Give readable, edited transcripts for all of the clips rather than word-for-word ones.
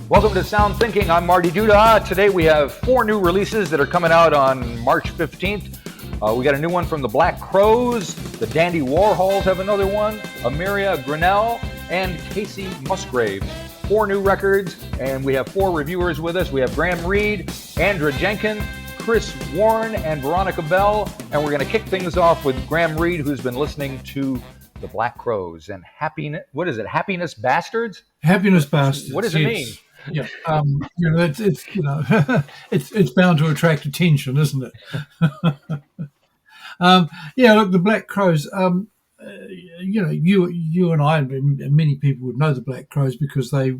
Welcome to Sound Thinking. I'm Marty Duda. Today we have 4 new releases that are coming out on March 15th. We got a new one from the Black Crowes. The Dandy Warhols have another one. Amiria Grenell and Kacey Musgraves. 4 new records, and we have 4 reviewers with us. We have Reid, Andra, Jenkin, Chris Warne, and Veronika. And we're going to kick things off with Reid, who's been listening to the Black Crowes and what is it? Happiness Bastards? Happiness Bastards. What does it mean? Yeah, it's bound to attract attention, isn't it? Look, the Black Crowes. You and I and many people would know the Black Crowes because they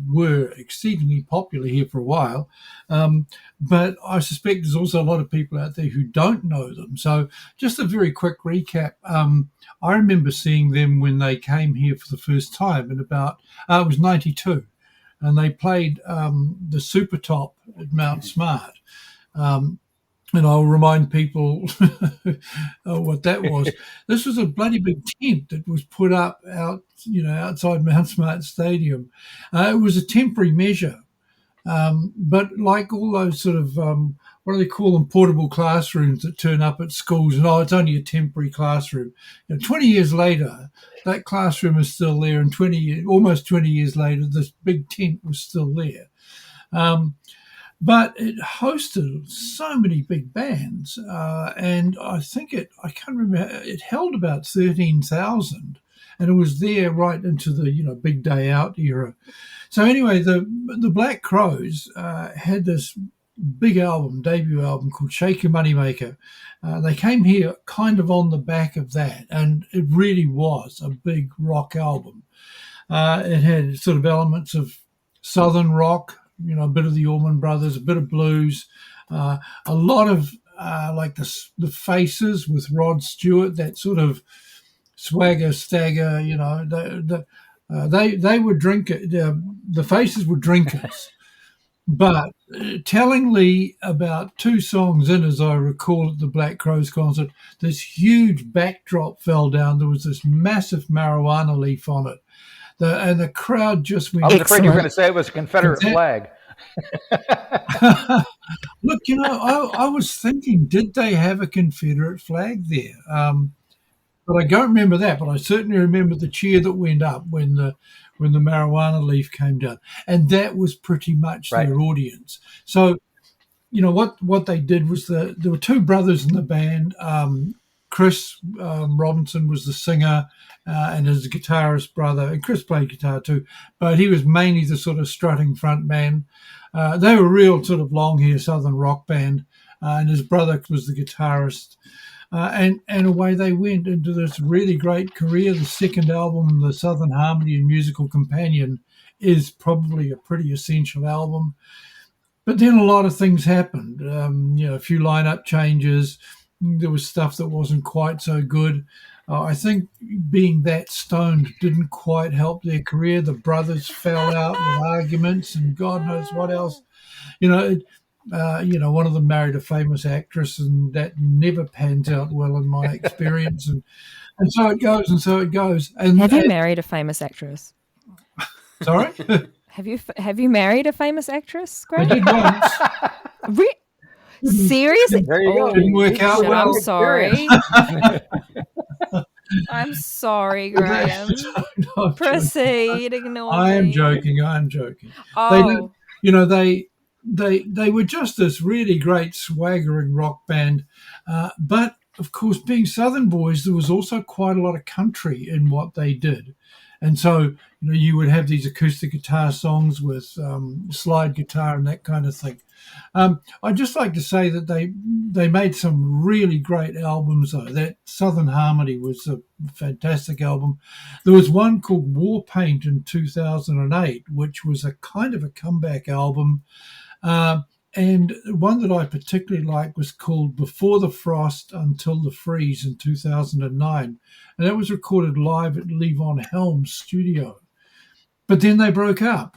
were exceedingly popular here for a while. But I suspect there's also a lot of people out there who don't know them. So just a very quick recap. I remember seeing them when they came here for the first time in about, it was 92. And they played the Super Top at Mount Smart. And I'll remind people what that was. This was a bloody big tent that was put up outside Mount Smart Stadium. It was a temporary measure. But like all those sort of, what do they call them, portable classrooms that turn up at schools, and it's only a temporary classroom. 20 years later, that classroom is still there, and almost 20 years later, this big tent was still there. But it hosted so many big bands, and I can't remember, it held about 13,000, and it was there right into the big day out era. So anyway, the Black Crowes had this big debut album called Shake Your Moneymaker. They came here kind of on the back of that, and it really was a big rock album. It had sort of elements of southern rock, a bit of the Allman Brothers, a bit of blues, a lot of like the Faces with Rod Stewart, that sort of swagger, stagger, they were drinkers. The Faces were drinkers. But tellingly, about 2 songs in, as I recall at the Black Crowes concert, this huge backdrop fell down. There was this massive marijuana leaf on it. And the crowd just went... I was afraid you were going to say it was a Confederate flag. Look, I was thinking, did they have a Confederate flag there? But I don't remember that. But I certainly remember the cheer that went up when the marijuana leaf came down. And that was pretty much their audience. So, what they did was there were 2 brothers in the band. Chris Robinson was the singer, and his guitarist brother, and Chris played guitar too, but he was mainly the sort of strutting front man. They were a real sort of long hair southern rock band, and his brother was the guitarist. And away they went into this really great career. The second album, The Southern Harmony and Musical Companion, is probably a pretty essential album. But then a lot of things happened. A few lineup changes. There was stuff that wasn't quite so good. I think being that stoned didn't quite help their career. The brothers fell out with arguments and God knows what else. One of them married a famous actress, and that never pans out well in my experience. And so it goes, and so it goes. And have you married a famous actress? Sorry? Have you married a famous actress, Greg? I did once. Seriously? There you go. Didn't work out well. I'm sorry. I'm sorry, Graham. No, proceed. Ignore me. I am joking. Oh. They were just this really great swaggering rock band. But, of course, being Southern boys, there was also quite a lot of country in what they did. And so, you would have these acoustic guitar songs with slide guitar and that kind of thing. I'd just like to say that they made some really great albums, though. That Southern Harmony was a fantastic album. There was one called War Paint in 2008, which was a kind of a comeback album. And one that I particularly liked was called Before the Frost Until the Freeze in 2009. And that was recorded live at Levon Helm's studio. But then they broke up.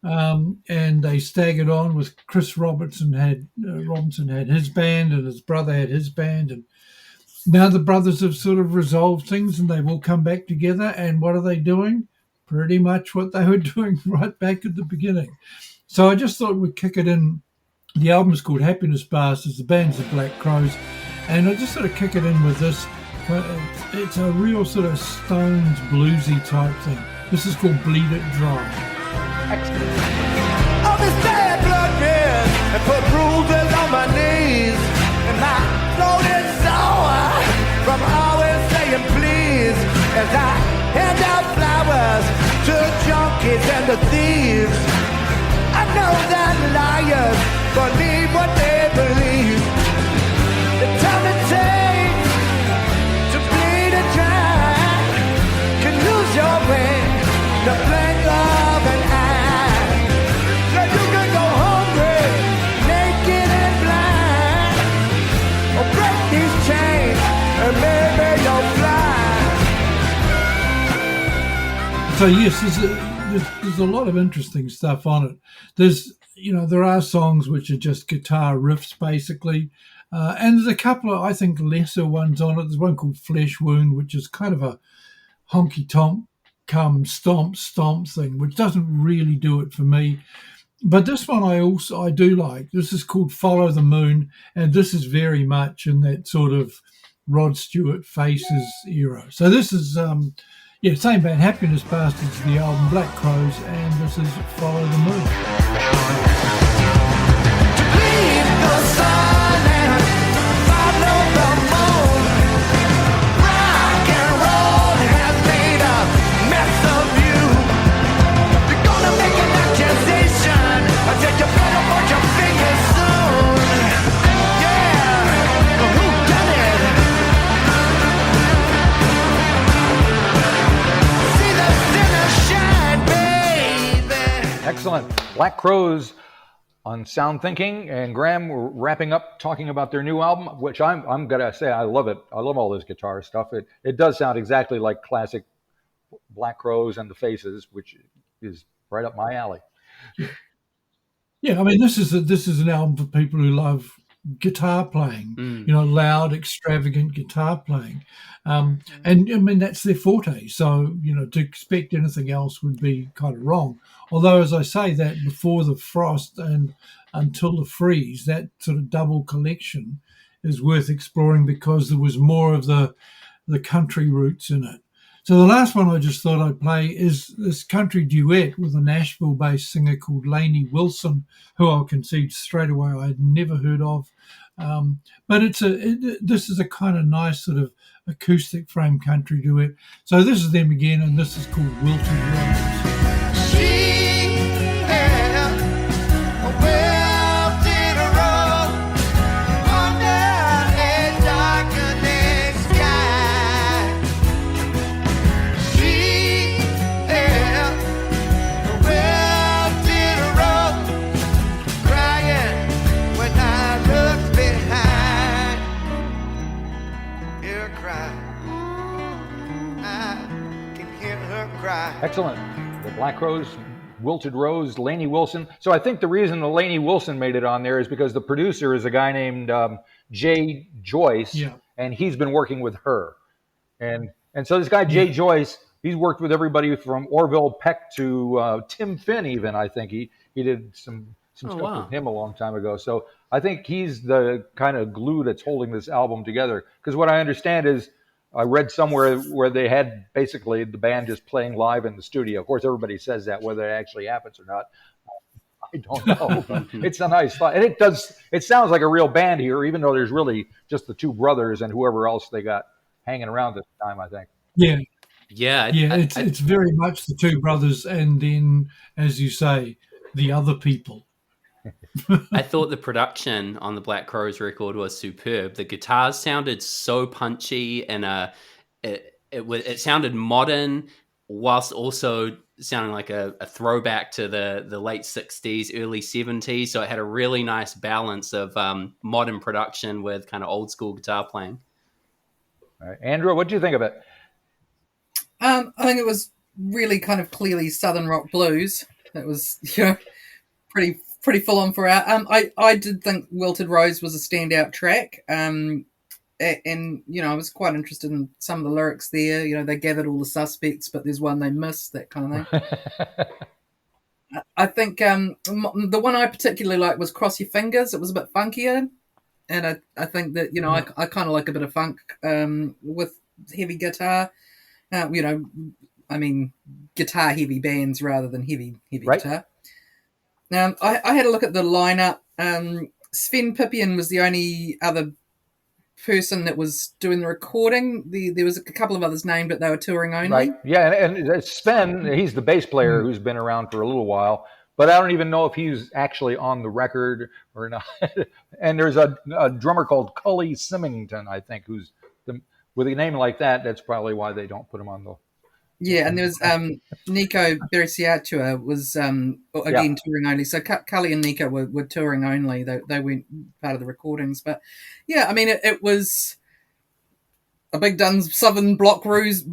And they staggered on with Chris Robinson had his band, and his brother had his band, and now the brothers have sort of resolved things, and they've all come back together. And what are they doing? pretty much what they were doing right back at the beginning. So I just thought we'd kick it in. The album's called Happiness Bastards, the band's the Black Crows, and I just sort of kick it in with this. It's a real sort of Stones bluesy type thing. This is called Bleed It Dry. All this bad blood red and put bruises on my knees, and my throat is sore from always saying please as I hand out flowers to junkies and the thieves. I know that liars believe what they believe. The time it takes to bleed it dry can lose your way, the blink of an eye. So you can go hungry, naked and blind, or break these chains and maybe you'll fly. So yes, there's a lot of interesting stuff on it. There are songs which are just guitar riffs basically, and there's a couple of, I think, lesser ones on it. There's one called Flesh Wound, which is kind of a honky tonk come stomp thing, which doesn't really do it for me. But this one I do like. This is called Follow the Moon, and this is very much in that sort of Rod Stewart Faces era. So this is same band, Happiness Bastards, the album Black Crows, and this is Follow the Moon. Excellent. Black Crows on Sound Thinking, and Graham, we're wrapping up talking about their new album, which I'm gonna say I love it. I love all this guitar stuff. It does sound exactly like classic Black Crows and the Faces, which is right up my alley. Yeah, I mean this is an album for people who love guitar playing, loud, extravagant guitar playing, and I mean that's their forte. So to expect anything else would be kind of wrong. Although, as I say, that Before the Frost and Until the Freeze, that sort of double collection is worth exploring because there was more of the country roots in it. So the last one I just thought I'd play is this country duet with a Nashville-based singer called Lainey Wilson, who I'll concede straight away I had never heard of. But this is a kind of nice sort of acoustic frame country duet. So this is them again, and this is called Wilted Rose. Excellent. The Black Crows, Wilted Rose, Lainey Wilson. So I think the reason the Lainey Wilson made it on there is because the producer is a guy named Jay Joyce, and he's been working with her. And so this guy, Jay Joyce, he's worked with everybody from Orville Peck to Tim Finn even, I think. He did some stuff with him a long time ago. So I think he's the kind of glue that's holding this album together. Because what I understand is, I read somewhere where they had basically the band just playing live in the studio. Of course, everybody says that, whether it actually happens or not, I don't know. But it's a nice thought. And it sounds like a real band here, even though there's really just the two brothers and whoever else they got hanging around at the time, I think. Yeah. It's very much the two brothers and then, as you say, the other people. I thought the production on the Black Crows record was superb. The guitars sounded so punchy, and it sounded modern, whilst also sounding like a throwback to the late 60s, early 70s. So it had a really nice balance of modern production with kind of old school guitar playing. All right. Andra, what do you think of it? I think it was really kind of clearly Southern rock blues. It was pretty full on for our. I did think Wilted Rose was a standout track. and I was quite interested in some of the lyrics there. They gathered all the suspects, but there's one they missed, that kind of thing. I think the one I particularly liked was Cross Your Fingers. It was a bit funkier, and I think that I kind of like a bit of funk with heavy guitar. I mean, guitar heavy bands rather than heavy right. guitar. Now, I had a look at the lineup. Sven Pippian was the only other person that was doing the recording. There was a couple of others named, but they were touring only. Right. Yeah, and Sven, he's the bass player who's been around for a little while, but I don't even know if he's actually on the record or not. And there's a drummer called Cully Symington, I think, who's with a name like that. That's probably why they don't put him on the. Yeah, and there was Nico Beresiatua was again touring only. So Cully and Nico were touring only. They weren't part of the recordings. But yeah, I mean, it was a big Duns Southern Block blues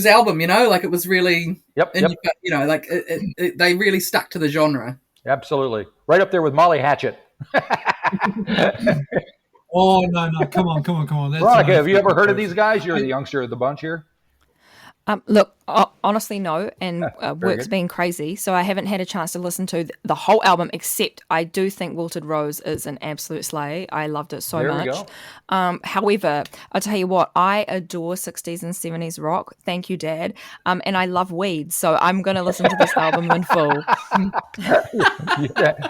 album. Like it was really, they really stuck to the genre. Absolutely, right up there with Molly Hatchet. Oh no! Come on! Veronika, have you ever heard of these guys? You're the youngster of the bunch here. Look, honestly, no, and work's good. been crazy, so I haven't had a chance to listen to the whole album, except I do think Wilted Rose is an absolute slay. I loved it so much. There we go. However, I'll tell you what, I adore 60s and 70s rock. Thank you, Dad. And I love weed, so I'm going to listen to this album in full.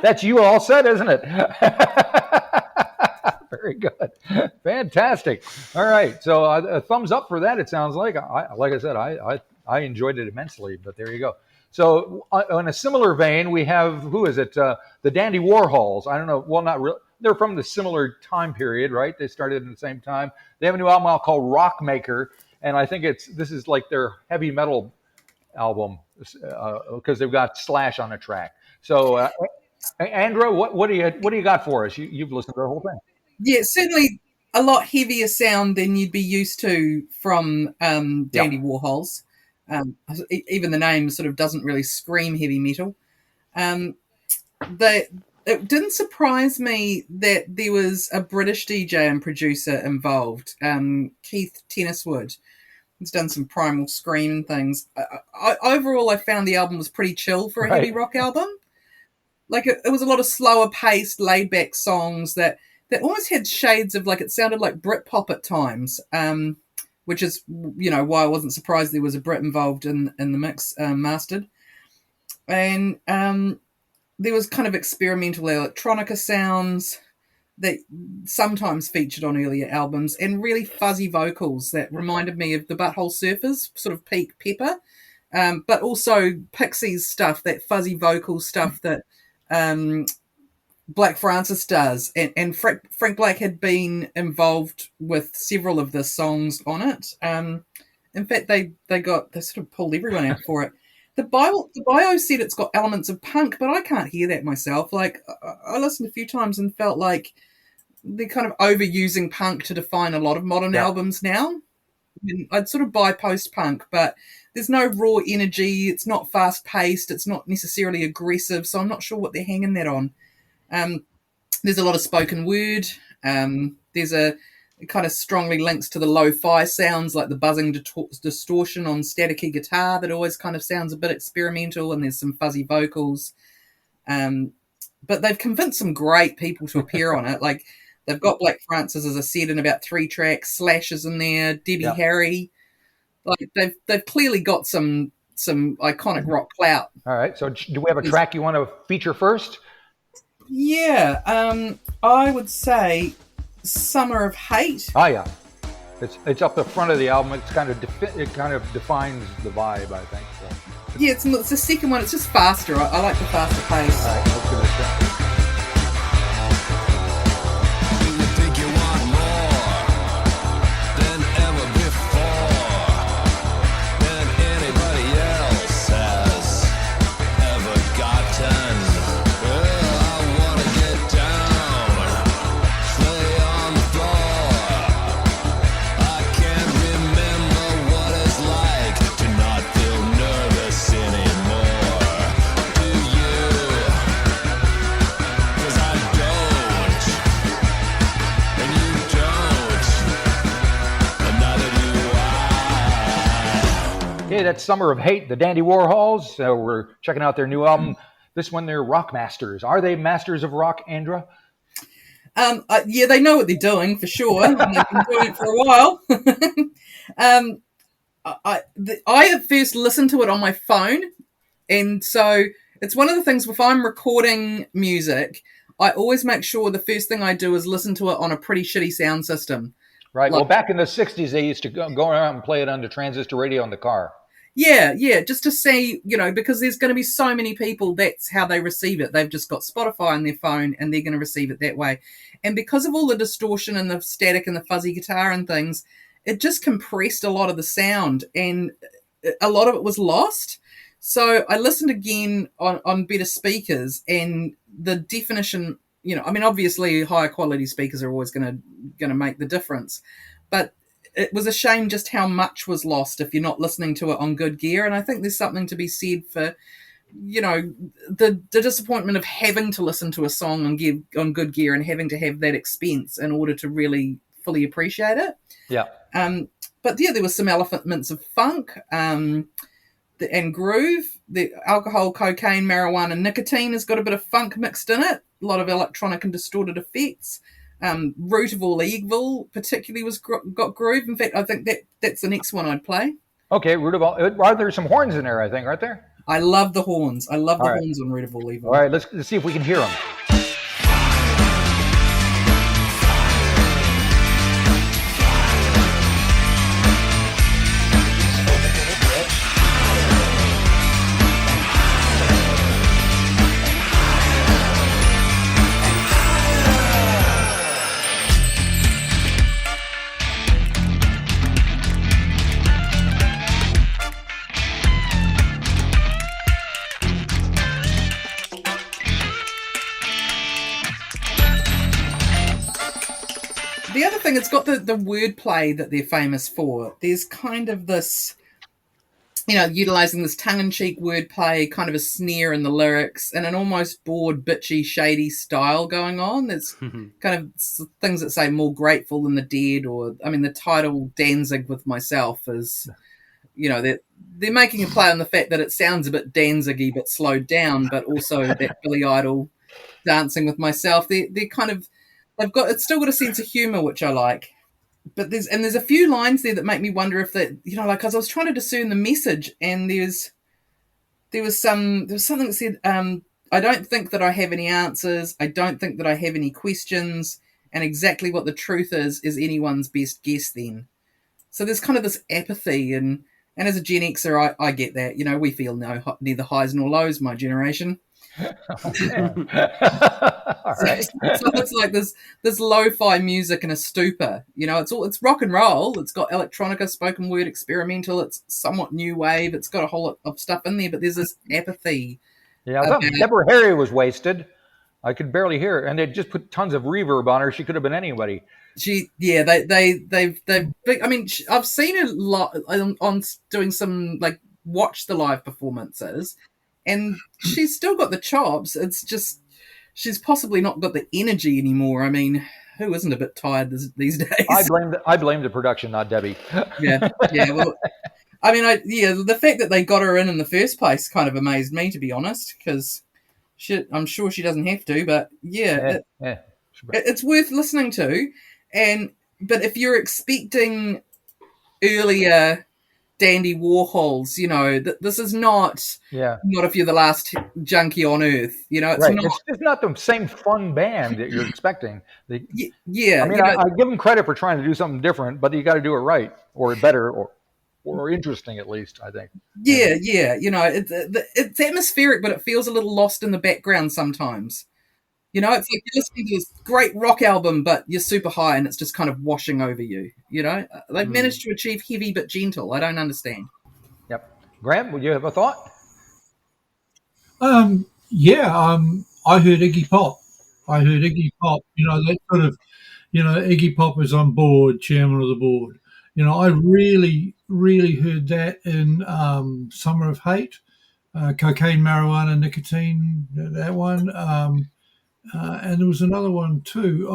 That's you all said, isn't it? Very good. Fantastic. All right. So a thumbs up for that, it sounds like. Like I said, I enjoyed it immensely, but there you go. So in a similar vein, we have, who is it? The Dandy Warhols. I don't know. Well, not really. They're from the similar time period, right? They started at the same time. They have a new album out called ROCKMAKER, and I think this is like their heavy metal album because they've got Slash on a track. So Andra, what do you got for us? You've listened to the whole thing. Yeah, certainly a lot heavier sound than you'd be used to from Dandy Warhols. Even the name sort of doesn't really scream heavy metal. It didn't surprise me that there was a British DJ and producer involved, Keith Tenniswood. He's done some Primal Scream and things. Overall, I found the album was pretty chill for a heavy rock album. Like it was a lot of slower paced, laid back songs that almost had shades of, like, it sounded like Britpop at times, which is, why I wasn't surprised there was a Brit involved in the mix mastered. And there was kind of experimental electronica sounds that sometimes featured on earlier albums, and really fuzzy vocals that reminded me of the Butthole Surfers, sort of peak Pepper, but also Pixies stuff, that fuzzy vocal stuff that Black Francis does, and Frank Black had been involved with several of the songs on it. In fact, they sort of pulled everyone out for it. The bio said it's got elements of punk, but I can't hear that myself. Like, I listened a few times and felt like they're kind of overusing punk to define a lot of modern albums now. I mean, I'd sort of buy post-punk, but there's no raw energy. It's not fast-paced. It's not necessarily aggressive, so I'm not sure what they're hanging that on. There's a lot of spoken word. There's it kind of strongly links to the lo-fi sounds, like the buzzing distortion on staticky guitar that always kind of sounds a bit experimental, and there's some fuzzy vocals. But they've convinced some great people to appear on it. Like, they've got Black Francis, as I said, in about 3 tracks. Slash is in there. Debbie Harry. Like, they've clearly got some iconic rock clout. All right. So do we have a track you want to feature first? Yeah. I would say Summer of Hate. Oh yeah, it's up the front of the album. It's kind of it kind of defines the vibe, I think. So. Yeah, it's the second one. It's just faster. I like the faster pace. All right, let's give it a shot. that's Summer of Hate, the Dandy Warhols. We're checking out their new album. This one, they're rock masters. Are they masters of rock, Andra? Yeah, they know what they're doing for sure. And they've been doing it for a while. I have first listened to it on my phone, and so it's one of the things. If I'm recording music, I always make sure the first thing I do is listen to it on a pretty shitty sound system. Right. Well, back in the 60s, they used to go around and play it on the transistor radio in the car. Yeah, just to see, because there's going to be so many people, that's how they receive it. They've just got Spotify on their phone and they're going to receive it that way. And because of all the distortion and the static and the fuzzy guitar and things, it just compressed a lot of the sound and a lot of it was lost. So I listened again on better speakers, and the definition, obviously higher quality speakers are always going to make the difference. But it was a shame just how much was lost if you're not listening to it on good gear. And I think there's something to be said for, the disappointment of having to listen to a song on good gear and having to have that expense in order to really fully appreciate it. Yeah. But yeah, there was some elements of funk and groove. The alcohol, cocaine, marijuana, and nicotine has got a bit of funk mixed in it. A lot of electronic and distorted effects. Root of All Evil particularly got groove. In fact, I think that's the next one I'd play. Okay, Root of All. Are there some horns in there? I think, aren't there? I love the horns. I love the horns on Root of All Evil. All right, let's see if we can hear them. The other thing, it's got the wordplay that they're famous for. There's kind of this, utilising this tongue-in-cheek wordplay, kind of a sneer in the lyrics, and an almost bored, bitchy, shady style going on. There's kind of things that say more grateful than the dead, or, the title Danzig with Myself is, they're making a play on the fact that it sounds a bit Danzig-y but slowed down, but also that Billy Idol Dancing with Myself. They're kind of, it's still got a sense of humour, which I like. But there's a few lines there that make me wonder if that, because I was trying to discern the message, and there was something that said, I don't think that I have any answers. I don't think that I have any questions. And exactly what the truth is anyone's best guess then. So there's kind of this apathy, and as a Gen Xer, I get that. We feel neither highs nor lows, my generation. All right. So it's like this lo-fi music and a stupor. It's rock and roll. It's got electronica, spoken word, experimental. It's somewhat new wave. It's got a whole lot of stuff in there, but there's this apathy. Yeah, I thought Deborah Harry was wasted. I could barely hear her, and they just put tons of reverb on her. She could have been anybody. They've I've seen her on doing some watch the live performances. And she's still got the chops. It's just she's possibly not got the energy anymore. Who isn't a bit tired these days? I blame the production, not Debbie. Yeah. Well, the fact that they got her in the first place kind of amazed me, to be honest, because I'm sure she doesn't have to. But it's worth listening to. But if you're expecting earlier Dandy Warhols, this is not if you're the last junkie on earth, it's not the same fun band that you're expecting. I give them credit for trying to do something different, but you got to do it right or better or interesting, at least, I think. It's atmospheric, but it feels a little lost in the background sometimes. It's like you're listening to this great rock album, but you're super high and it's just kind of washing over you. They've managed to achieve heavy but gentle. I don't understand. Yep. Graham, would you have a thought? I heard Iggy Pop. That sort of, Iggy Pop is on board, chairman of the board. I really, really heard that in Summer of Hate, Cocaine, Marijuana, Nicotine, that one. And there was another one too.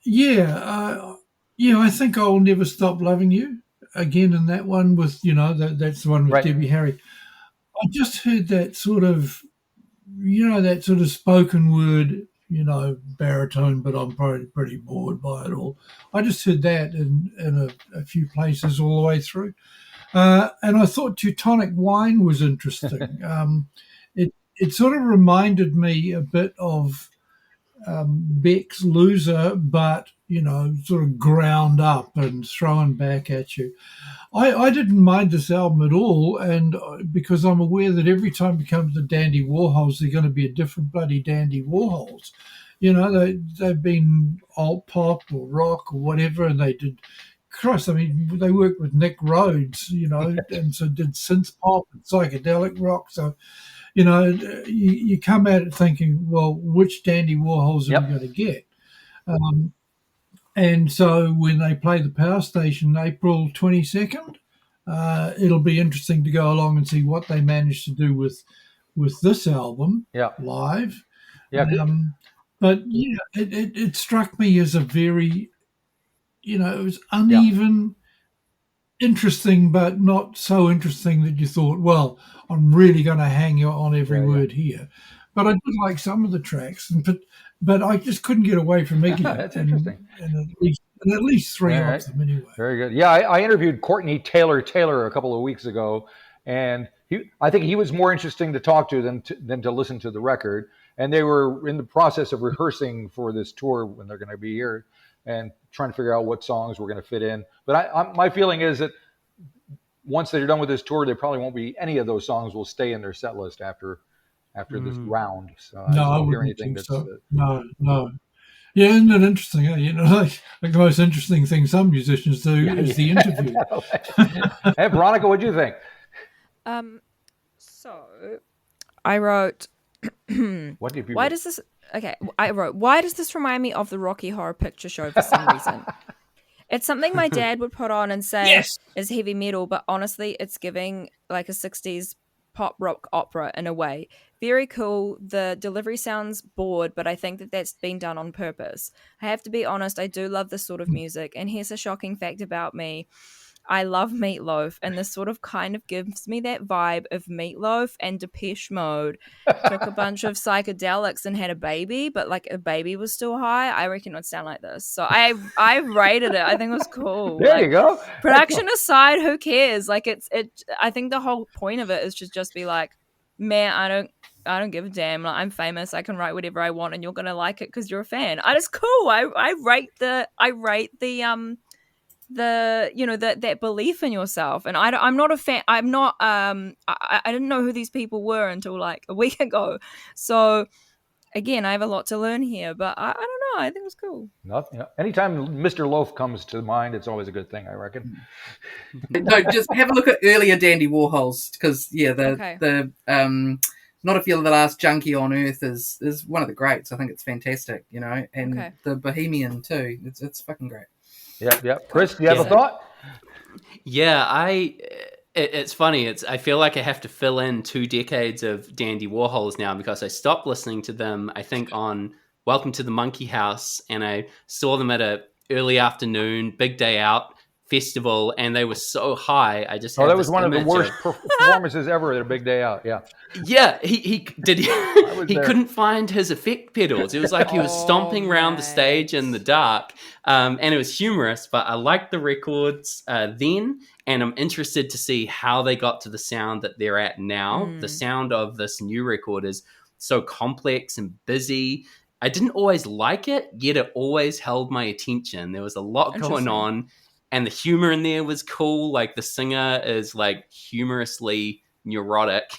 I think I'll Never Stop Loving You. again in that one with, that's the one with Right. Debbie Harry. I just heard that sort of, that sort of spoken word, baritone, but I'm probably pretty bored by it all. I just heard that in a few places all the way through. And I thought Teutonic Wine was interesting. It sort of reminded me a bit of Beck's Loser, but, sort of ground up and thrown back at you. I didn't mind this album at all, and because I'm aware that every time it comes to Dandy Warhols, they're going to be a different bloody Dandy Warhols. They've been alt pop or rock or whatever, and they did. Christ, I mean, they worked with Nick Rhodes, and so did synth pop and psychedelic rock. So, you come at it thinking, well, which Dandy Warhols are we going to get? And so when they play the Power Station April 22nd, it'll be interesting to go along and see what they managed to do with this album live. Yeah. But it struck me as a very, it was uneven, interesting, but not so interesting that you thought, well, I'm really going to hang on every word here. But I did like some of the tracks, but I just couldn't get away from Iggy. That's interesting. And at least three of them anyway. Very good. Yeah, I interviewed Courtney Taylor a couple of weeks ago, and I think he was more interesting to talk to than to listen to the record. And they were in the process of rehearsing for this tour when they're going to be here and trying to figure out what songs were going to fit in. But my feeling is that once they're done with this tour, there probably won't be any of those songs will stay in their set list after this round. So I don't hear anything that's no. Yeah, isn't it interesting? Like the most interesting thing some musicians do is the interview. Hey, Veronika, what do you think? So I wrote. What did you? Why does this? Okay, I wrote. Why does this remind me of the Rocky Horror Picture Show for some reason? It's something my dad would put on and say is heavy metal, but honestly, it's giving like a 60s pop rock opera in a way. Very cool. The delivery sounds bored, but I think that that's been done on purpose. I have to be honest, I do love this sort of music. And here's a shocking fact about me. I love Meatloaf, and this sort of kind of gives me that vibe of Meatloaf and Depeche Mode took a bunch of psychedelics and had a baby, but like a baby was still high. I reckon it would sound like this. So I rated it. I think it was cool. There you go. Production aside, who cares? Like I think the whole point of it is to just be like, man, I don't give a damn. Like, I'm famous. I can write whatever I want, and you're gonna like it because you're a fan. It's cool. I rate the that belief in yourself. And I'm not a fan. I'm not I didn't know who these people were until like a week ago. So again, I have a lot to learn here, but I don't know. I think it was cool. Nothing. Anytime Mr. Loaf comes to mind, it's always a good thing, I reckon. No, just have a look at earlier Dandy Warhols, because the Not If You're the Last Junkie on Earth is one of the greats. I think it's fantastic, and the Bohemian too. It's fucking great. Yeah. Chris, do you have a thought? Yeah, it's funny. I feel like I have to fill in 2 decades of Dandy Warhols now, because I stopped listening to them, I think, on Welcome to the Monkey House, and I saw them at a early afternoon, big day out festival, and they were so high. I just that was one of the worst performances ever at a big day out. Yeah, he couldn't find his effect pedals. It was like he was stomping around the stage in the dark, and it was humorous. But I liked the records then, and I'm interested to see how they got to the sound that they're at now. The sound of this new record is so complex and busy. I didn't always like it, yet it always held my attention. There was a lot going on. And the humor in there was cool. Like the singer is like humorously neurotic.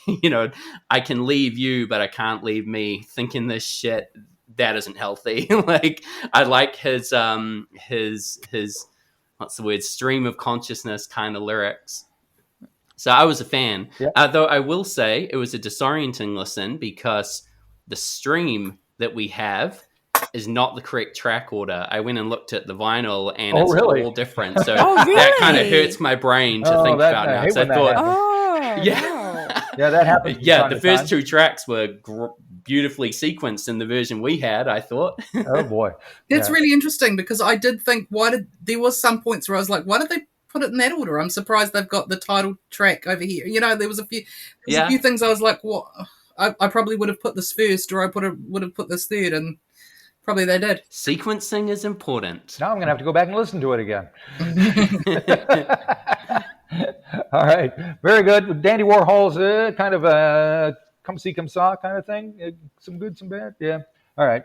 I can leave you, but I can't leave me thinking this shit. That isn't healthy. Like I like his what's the word? Stream of consciousness kind of lyrics. So I was a fan. Though I will say it was a disorienting listen, because the stream that we have is not the correct track order. I went and looked at the vinyl, and it's all different. So that kind of hurts my brain to think about now. So I thought, that happened. Yeah, the first 2 tracks were beautifully sequenced in the version we had, I thought. Oh boy, that's really interesting, because I did think, there was some points where I was like, why did they put it in that order. I'm surprised they've got the title track over here. You know, there was a few things I was like, what? I probably would have put this first, or I would have put this third, and probably they did. Sequencing is important. Now I'm going to have to go back and listen to it again. All right. Very good. Dandy Warhols, kind of a come see, come saw kind of thing. Some good, some bad. Yeah. All right.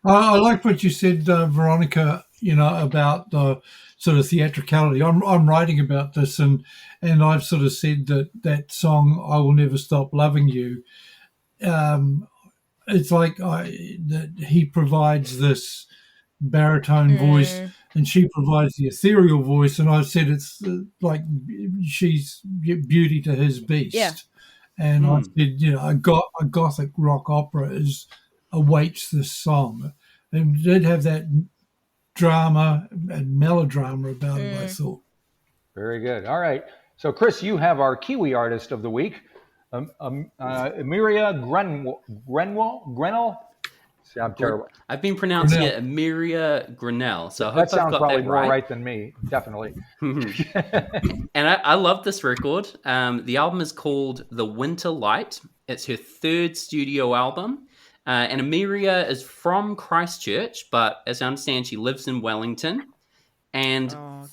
I like what you said, Veronika, about the sort of theatricality. I'm writing about this, and I've sort of said that song, I Will Never Stop Loving You, it's like that he provides this baritone voice and she provides the ethereal voice, and I've said it's like she's beauty to his beast. Yeah. And I said, a gothic rock opera awaits this song, and it did have that drama and melodrama about it, I thought. Very good. All right. So, Chris, you have our Kiwi artist of the week, Amiria Grenell. See, I'm terrible. I've been pronouncing it Amiria Grenell, so I hope That sounds I've got probably that more right. right than me, definitely. And I love this record. The album is called The Winter Light. It's her third studio album. And Amiria is from Christchurch, but as I understand, she lives in Wellington. And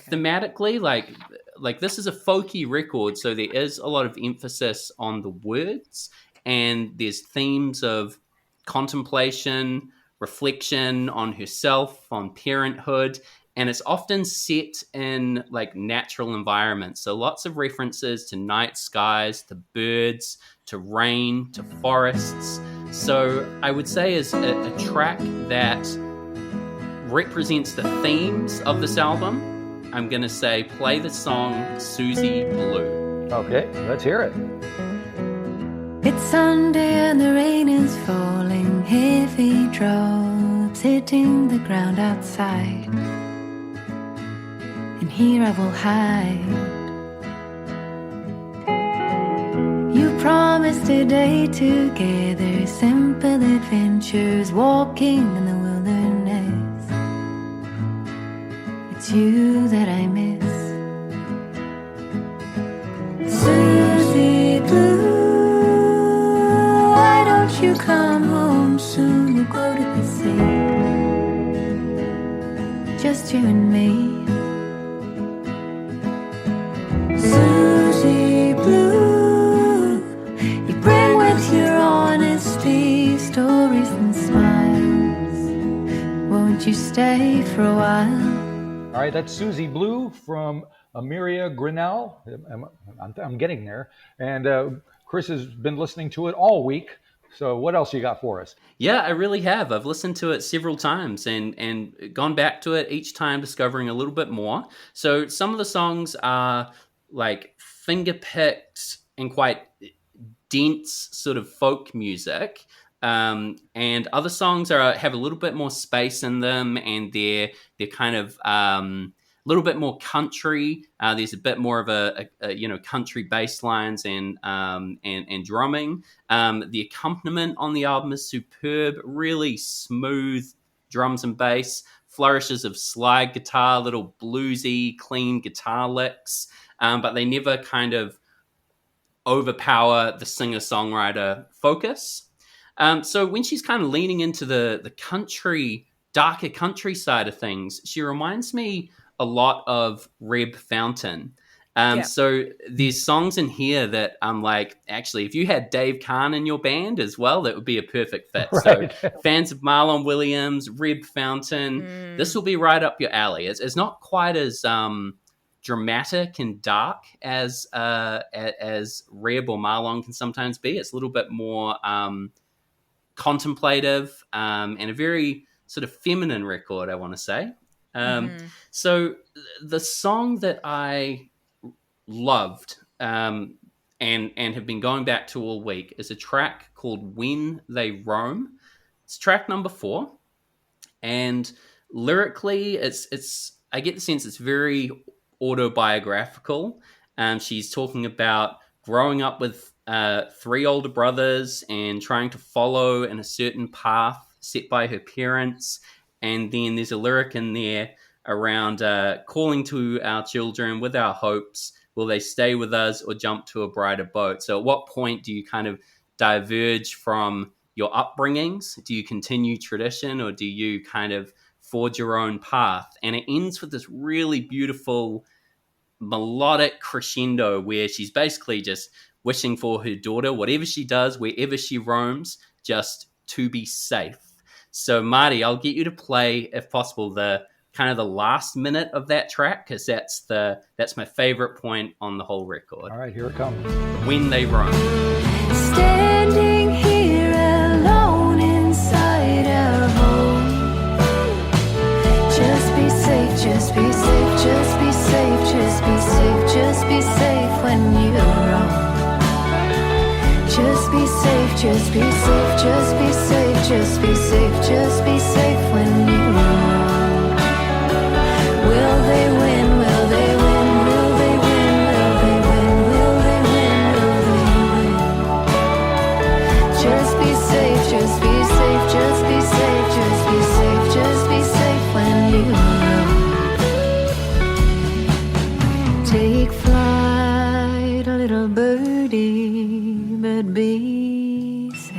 thematically, like this is a folky record, so there is a lot of emphasis on the words, and there's themes of contemplation, reflection on herself, on parenthood, and it's often set in like natural environments. So lots of references to night skies, to birds, to rain, to forests. So I would say is a track that represents the themes of this album. I'm going to say play the song Susie Blue. Okay, let's hear it. It's Sunday and the rain is falling, heavy drops hitting the ground outside. And here I will hide. You promised a day together, simple adventures, walking in the wilderness. It's you that I miss. Susie Blue, you come home soon, you go to the sea, just you and me. Susie Blue, you bring with your honesty stories and smiles. Won't you stay for a while? All right, that's Susie Blue from Amiria Grenell. I'm getting there. And Chris has been listening to it all week. So what else you got for us? Yeah, I really have. I've listened to it several times and gone back to it each time, discovering a little bit more. So some of the songs are like finger-picked and quite dense sort of folk music. And other songs have a little bit more space in them, and they're kind of a little bit more country. There's a bit more of a country bass lines and drumming. The accompaniment on the album is superb, really smooth drums and bass, flourishes of slide guitar, little bluesy, clean guitar licks, but they never kind of overpower the singer-songwriter focus. So when she's kind of leaning into the country, darker country side of things, she reminds me a lot of Reb Fountain. So there's songs in here that I'm like, actually, if you had Dave Kahn in your band as well, that would be a perfect fit. Right. So fans of Marlon Williams, Reb Fountain, this will be right up your alley. It's not quite as dramatic and dark as Reb or Marlon can sometimes be. It's a little bit more contemplative and a very sort of feminine record, I want to say. So the song that I loved and have been going back to all week is a track called When They Roam. It's track number 4, and lyrically it's I get the sense it's very autobiographical. She's talking about growing up with 3 older brothers and trying to follow in a certain path set by her parents. And then there's a lyric in there around calling to our children with our hopes. Will they stay with us or jump to a brighter boat? So at what point do you kind of diverge from your upbringings? Do you continue tradition, or do you kind of forge your own path? And it ends with this really beautiful melodic crescendo where she's basically just wishing for her daughter, whatever she does, wherever she roams, just to be safe. So Marty, I'll get you to play, if possible, the kind of the last minute of that track, because that's my favorite point on the whole record. All right, here it comes. When they roam. Standing here alone inside our home. Just be safe, just be safe, just be safe, just be safe, just be safe when you roam. Just be safe, just be safe, just be safe, just be safe, just be safe when you roam. Will they win? Will they win? Will they win? Will they win? Will they win? Will they win? Just be safe, just be safe, just be safe, just be safe, just be safe when you roam. Take flight, a little birdie, but be safe.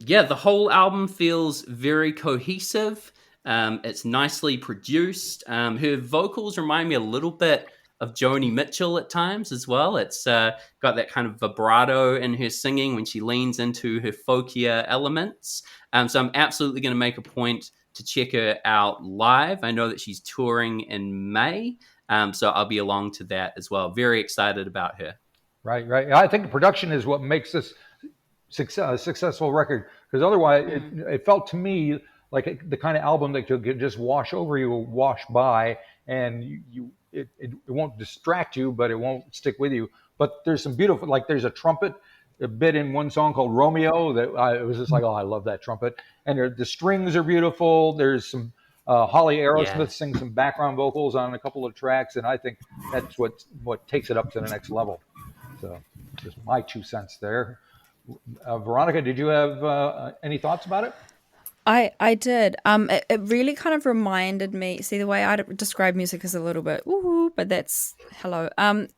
Yeah, the whole album feels very cohesive. It's nicely produced. Her vocals remind me a little bit of Joni Mitchell at times as well. It's got that kind of vibrato in her singing when she leans into her folkier elements. So I'm absolutely going to make a point to check her out live. I know that she's touring in May, so I'll be along to that as well. Very excited about her. Right. I think the production is what makes this a successful record, because otherwise it felt to me like the kind of album that could just wash over you, wash by, and it won't distract you, but it won't stick with you. But there's some beautiful, like there's a trumpet a bit in one song called Romeo that it was just like, oh, I love that trumpet. And the strings are beautiful. There's some Holly Aerosmith sings some background vocals on a couple of tracks, and I think that's what takes it up to the next level. So just my 2 cents there. Veronika, did you have any thoughts about it? I did. It really kind of reminded me. See, the way I describe music is a little bit woohoo, but that's hello.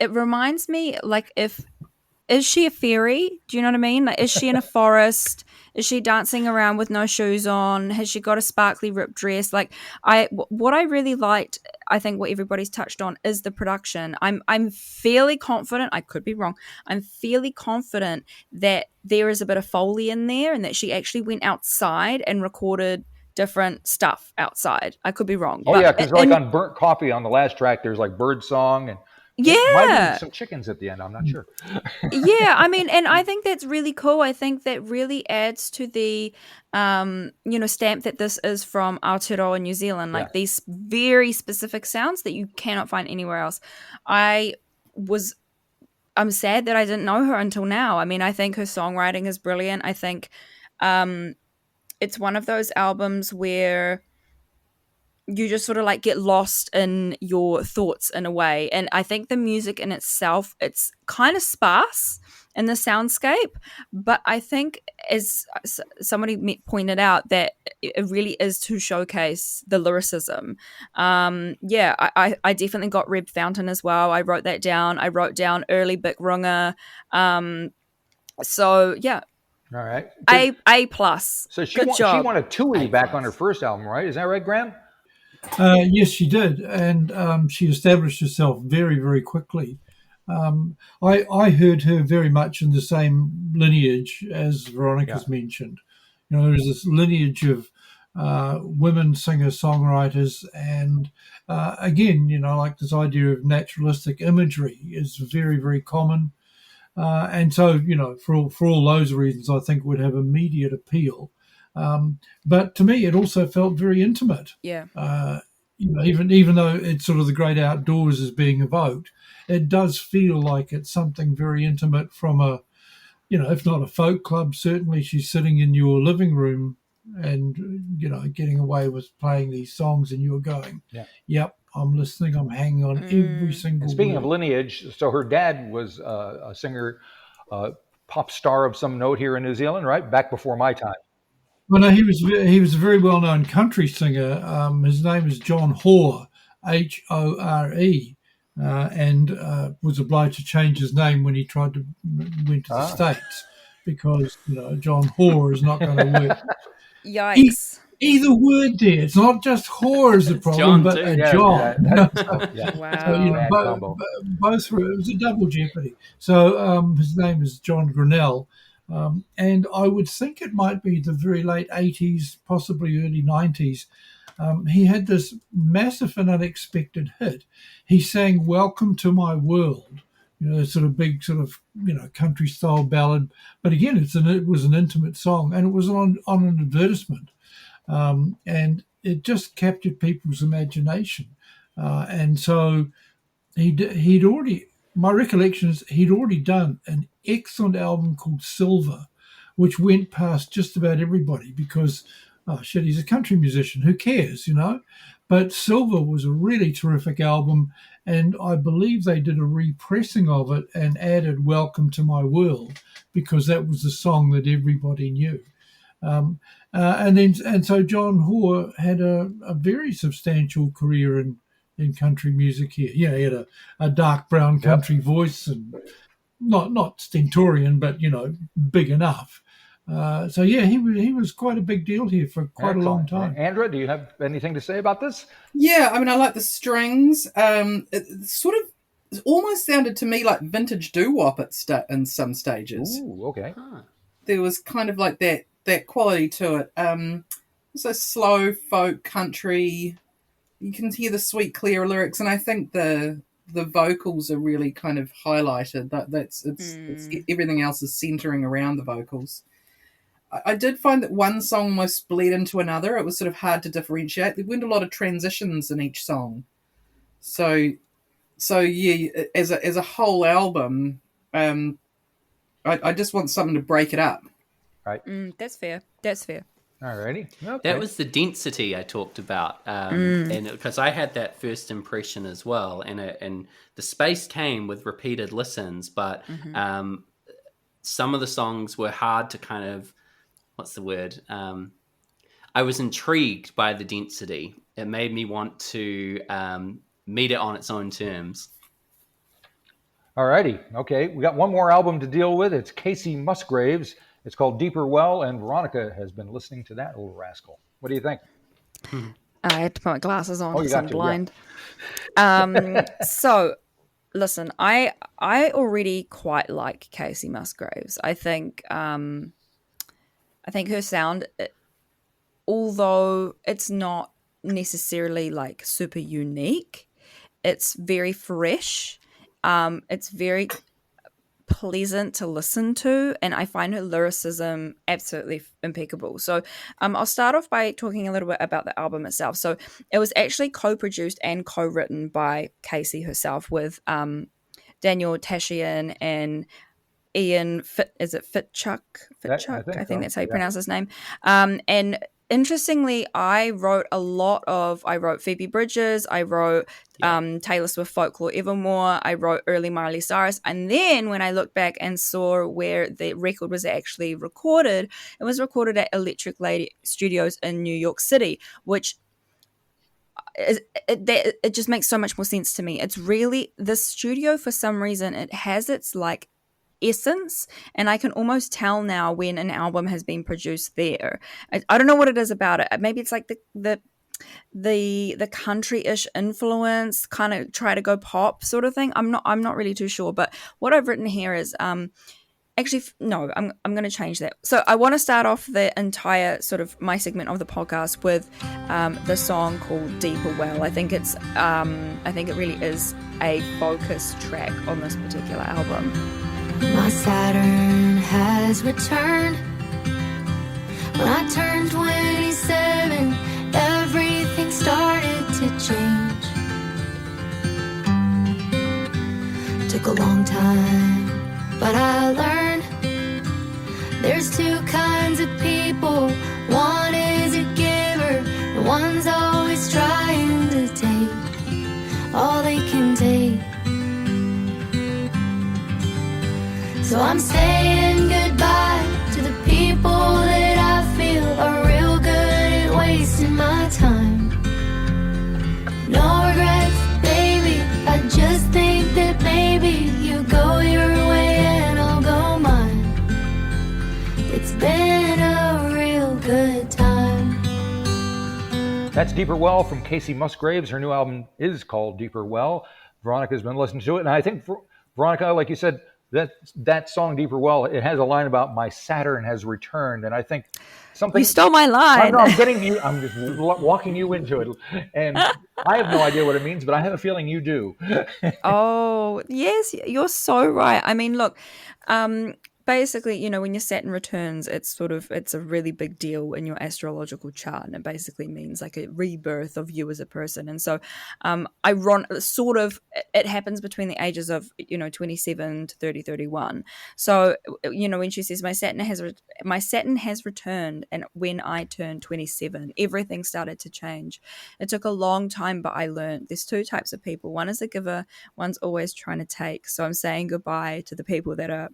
It reminds me, like, is she a fairy? Do you know what I mean? Like, is she in a forest? Is she dancing around with no shoes on? Has she got a sparkly ripped dress? Like, what I really liked, I think what everybody's touched on, is the production. I'm fairly confident, I could be wrong, I'm fairly confident that there is a bit of Foley in there and that she actually went outside and recorded different stuff outside. I could be wrong. Oh, yeah, because like on Burnt Coffee on the last track, there's like bird song and might have been some chickens at the end. I'm not sure. Yeah, I mean, and I think that's really cool. I think that really adds to the, stamp that this is from Aotearoa, New Zealand. Like these very specific sounds that you cannot find anywhere else. I'm sad that I didn't know her until now. I mean, I think her songwriting is brilliant. I think it's one of those albums where you just sort of like get lost in your thoughts in a way. And I think the music in itself, it's kind of sparse in the soundscape, but I think, as somebody pointed out, that it really is to showcase the lyricism. I definitely got Reb Fountain as well. I wrote that down. I wrote down early Big Runga. So yeah. All right. A plus. So she won a Tui back on her first album, right? Is that right, Graham? Yes, she did, and she established herself very, very quickly. I heard her very much in the same lineage as Veronika's mentioned. You know, there's this lineage of women singer-songwriters, and again, you know, like this idea of naturalistic imagery is very, very common. And so, you know, for all those reasons, I think it would have immediate appeal. But to me, it also felt very intimate. Yeah. You know, even though it's sort of the great outdoors is being evoked, it does feel like it's something very intimate from a, you know, if not a folk club, certainly she's sitting in your living room and, you know, getting away with playing these songs and you're going, yep, I'm listening, I'm hanging on every single And speaking word. of lineage, so her dad was a singer, pop star of some note here in New Zealand, right? Back before my time. Well, no, he was a very well known country singer. His name is John Hoare, Hore, and was obliged to change his name when he tried to went to the States because John Hoare is not going to work. Yikes. Either word there. It's not just whore is the problem, John but too. a Yeah, John. Wow. So, Bad combo. both were, it was a double jeopardy. So his name is John Grenell. And I would think it might be the very late 80s, possibly early 90s. He had this massive and unexpected hit. He sang Welcome to My World, sort of big country style ballad. But again, it was an intimate song, and it was on an advertisement. And it just captured people's imagination. And so he'd already, my recollection is he'd already done an excellent album called Silver, which went past just about everybody because, he's a country musician. Who cares, But Silver was a really terrific album, and I believe they did a repressing of it and added Welcome to My World because that was the song that everybody knew. And so John Hoare had a very substantial career in country music here. He had a dark brown country voice and not stentorian, but big enough. He was quite a big deal here for quite a long time. Andra, do you have anything to say about this? Yeah, I mean, I like the strings. It almost sounded to me like vintage doo-wop in some stages. Ooh, okay. There was kind of like that quality to it. Also slow folk country. You can hear the sweet, clear lyrics, and I think the vocals are really kind of highlighted. It's everything else is centering around the vocals. I did find that one song almost bled into another. It was sort of hard to differentiate. There weren't a lot of transitions in each song. So yeah, as a whole album, I just want something to break it up. Right. That's fair. Alrighty. Okay. That was the density I talked about, and because I had that first impression as well, and the space came with repeated listens, but some of the songs were hard to kind of, what's the word? I was intrigued by the density. It made me want to meet it on its own terms. Alrighty. Okay. We got one more album to deal with. It's Kacey Musgraves. It's called Deeper Well, and Veronika has been listening to that old rascal. What do you think? I had to put my glasses on because you I'm got to, blind. So, listen, I already quite like Kacey Musgraves. I think her sound, although it's not necessarily like super unique, it's very fresh. It's very pleasant to listen to, and I find her lyricism absolutely impeccable. So I'll start off by talking a little bit about the album itself. So it was actually co-produced and co-written by Kacey herself with Daniel Tashian and Ian Fitchuk? I think that's how you pronounce his name. And interestingly, I wrote Phoebe Bridgers, I wrote Taylor Swift Folklore Evermore, I wrote early Miley Cyrus, and then when I looked back and saw where the record was actually recorded, it was recorded at Electric Lady Studios in New York City, which it just makes so much more sense to me. It's really, the studio, for some reason, it has its like essence, and I can almost tell now when an album has been produced there. I don't know what it is about it. Maybe it's like the country-ish influence, kind of try to go pop sort of thing. I'm not really too sure, but what I've written here is I'm going to change that. So I want to start off the entire sort of my segment of the podcast with the song called Deeper Well. I think it really is a focus track on this particular album. My Saturn has returned. When I turned 27, everything started to change. Took a long time, but I learned there's two kinds of people. One is a giver, and one's always trying to take all they can take. So I'm saying goodbye to the people that I feel are That's Deeper Well from Kacey Musgraves. Her new album is called Deeper Well. Veronica's been listening to it, and I think Veronika, like you said, that song Deeper Well, it has a line about my Saturn has returned, and I think something. You stole my line. I'm getting you. I'm just walking you into it, and I have no idea what it means, but I have a feeling you do. Oh, yes, you're so right. I mean, look, basically, you know, when your Saturn returns, it's a really big deal in your astrological chart, and it basically means like a rebirth of you as a person. And so, it happens between the ages of 27 to 30, 31. So, when she says my Saturn has returned, and when I turned 27, everything started to change. It took a long time, but I learned there's two types of people. One is a giver, one's always trying to take. So I'm saying goodbye to the people that are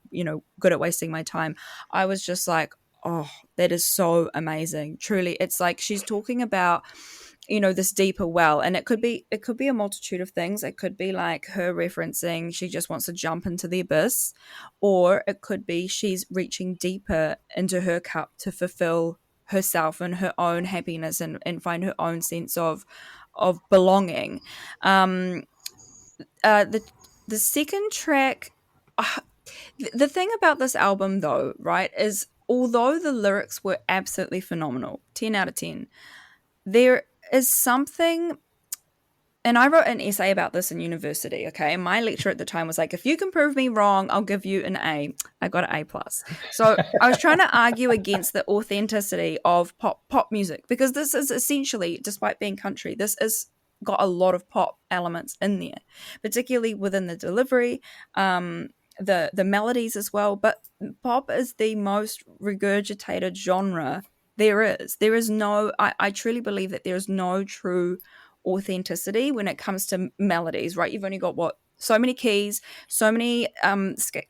good at wasting my time. I was just like, oh, that is so amazing. Truly, it's like she's talking about this deeper well, and it could be a multitude of things. It could be like her referencing she just wants to jump into the abyss, or it could be she's reaching deeper into her cup to fulfill herself and her own happiness and find her own sense of belonging. The second track, the thing about this album though, right, is although the lyrics were absolutely phenomenal, 10 out of 10, there is something, and I wrote an essay about this in university, okay, and my lecturer at the time was like, if you can prove me wrong, I'll give you an A. I got an A+. So I was trying to argue against the authenticity of pop music, because this is essentially, despite being country, this is got a lot of pop elements in there, particularly within the delivery, the melodies as well. But pop is the most regurgitated genre there is no, I truly believe that there is no true authenticity when it comes to melodies, right? You've only got so many keys, so many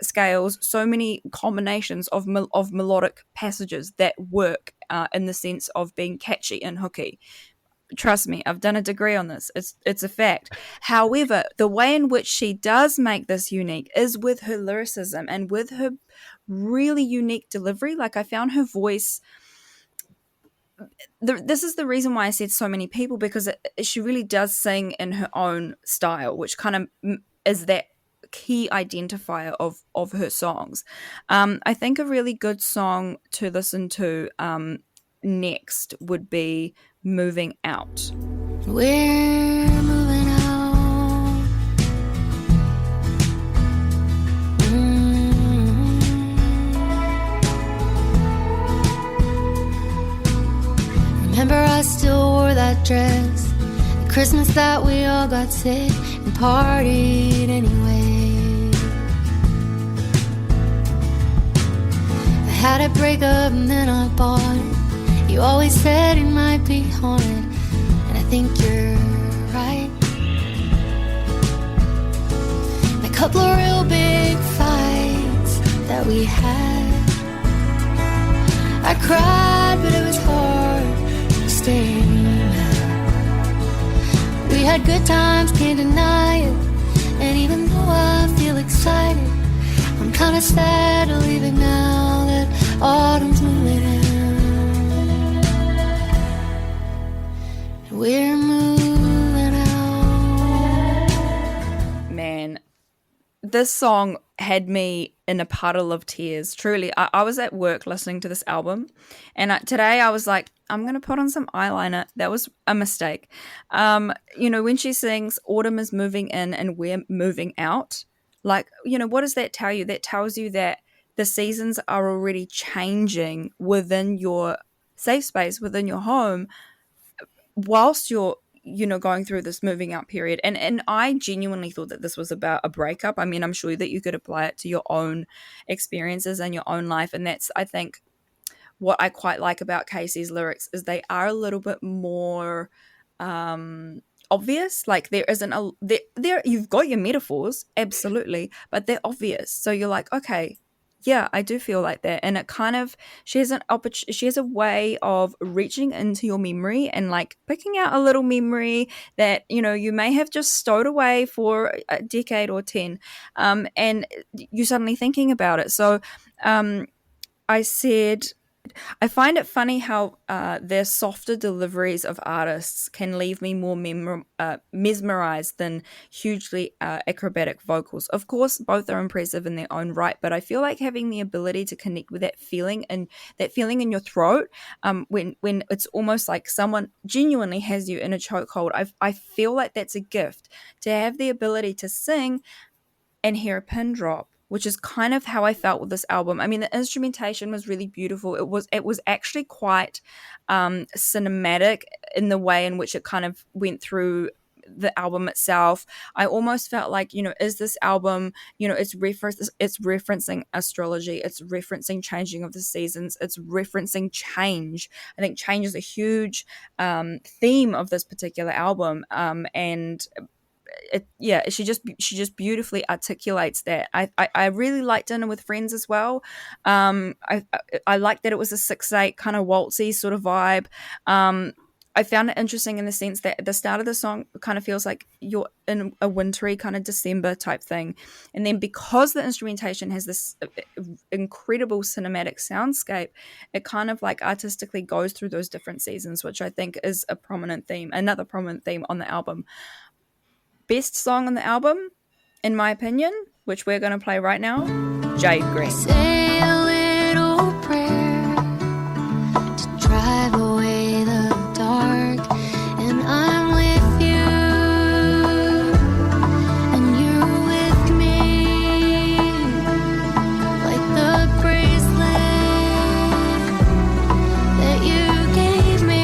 scales, so many combinations of melodic passages that work in the sense of being catchy and hooky. Trust me, I've done a degree on this. It's a fact. However, the way in which she does make this unique is with her lyricism and with her really unique delivery. Like, I found her voice. This is the reason why I said so many people, because she really does sing in her own style, which kind of is that key identifier of her songs. I think a really good song to listen to next would be Moving Out. We're moving out. Remember, I still wore that dress the Christmas that we all got sick and partied anyway. I had a breakup and then I bought it. You always said it might be haunted, and I think you're right. And a couple of real big fights that we had, I cried, but it was hard to stay mad. We had good times, can't deny it, and even though I feel excited, I'm kinda sad to leave it now that autumn's moving in. We're moving out. Man, this song had me in a puddle of tears. Truly, I was at work listening to this album, and today I was like, I'm going to put on some eyeliner. That was a mistake. When she sings, autumn is moving in and we're moving out, like, what does that tell you? That tells you that the seasons are already changing within your safe space, within your home, whilst you're going through this moving out period. And I genuinely thought that this was about a breakup. I mean, I'm sure that you could apply it to your own experiences and your own life, and that's, I think, what I quite like about Kacey's lyrics is they are a little bit more obvious. Like, there isn't there you've got your metaphors, absolutely, but they're obvious, so you're like, okay, yeah, I do feel like that. And it kind of, she has a way of reaching into your memory and like picking out a little memory that, you may have just stowed away for a decade or 10, and you're suddenly thinking about it. So I said, I find it funny how their softer deliveries of artists can leave me more mesmerized than hugely acrobatic vocals. Of course, both are impressive in their own right, but I feel like having the ability to connect with that feeling and that feeling in your throat, when it's almost like someone genuinely has you in a chokehold. I feel like that's a gift to have the ability to sing and hear a pin drop, which is kind of how I felt with this album. I mean, the instrumentation was really beautiful. It was actually quite cinematic in the way in which it kind of went through the album itself. I almost felt like, is this album, it's referencing astrology, it's referencing changing of the seasons, it's referencing change. I think change is a huge theme of this particular album, and she just beautifully articulates that. I really liked Dinner with Friends as well. I liked that it was a 6/8 kind of waltzy sort of vibe. I found it interesting in the sense that at the start of the song kind of feels like you're in a wintry kind of December type thing, and then because the instrumentation has this incredible cinematic soundscape, it kind of like artistically goes through those different seasons, which I think is another prominent theme on the album. Best song on the album, in my opinion, which we're going to play right now, Jade Green. Say a little prayer to drive away the dark, and I'm with you, and you're with me, like the bracelet that you gave me.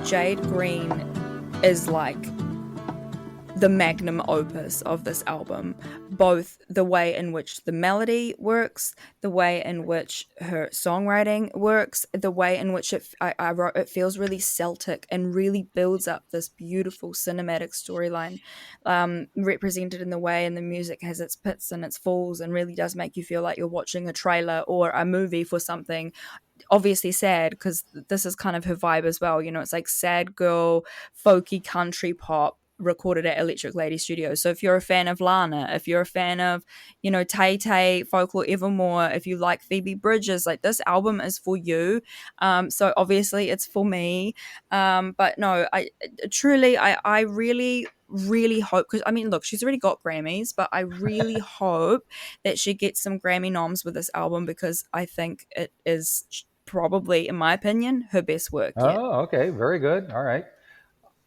Jade Green is like the magnum opus of this album, both the way in which the melody works, the way in which her songwriting works, the way in which it feels really Celtic and really builds up this beautiful cinematic storyline, represented in the way and the music has its pits and its falls and really does make you feel like you're watching a trailer or a movie for something. Obviously sad, because this is kind of her vibe as well. It's like sad girl, folky country pop recorded at Electric Lady Studios. So if you're a fan of Lana, if you're a fan of, Tay Tay, Folklore Evermore, if you like Phoebe Bridgers, like this album is for you. So obviously it's for me. But no, I really hope, because I mean, look, she's already got Grammys, but I really hope that she gets some Grammy noms with this album, because I think it is probably, in my opinion, her best work yet. Oh, okay, very good. All right.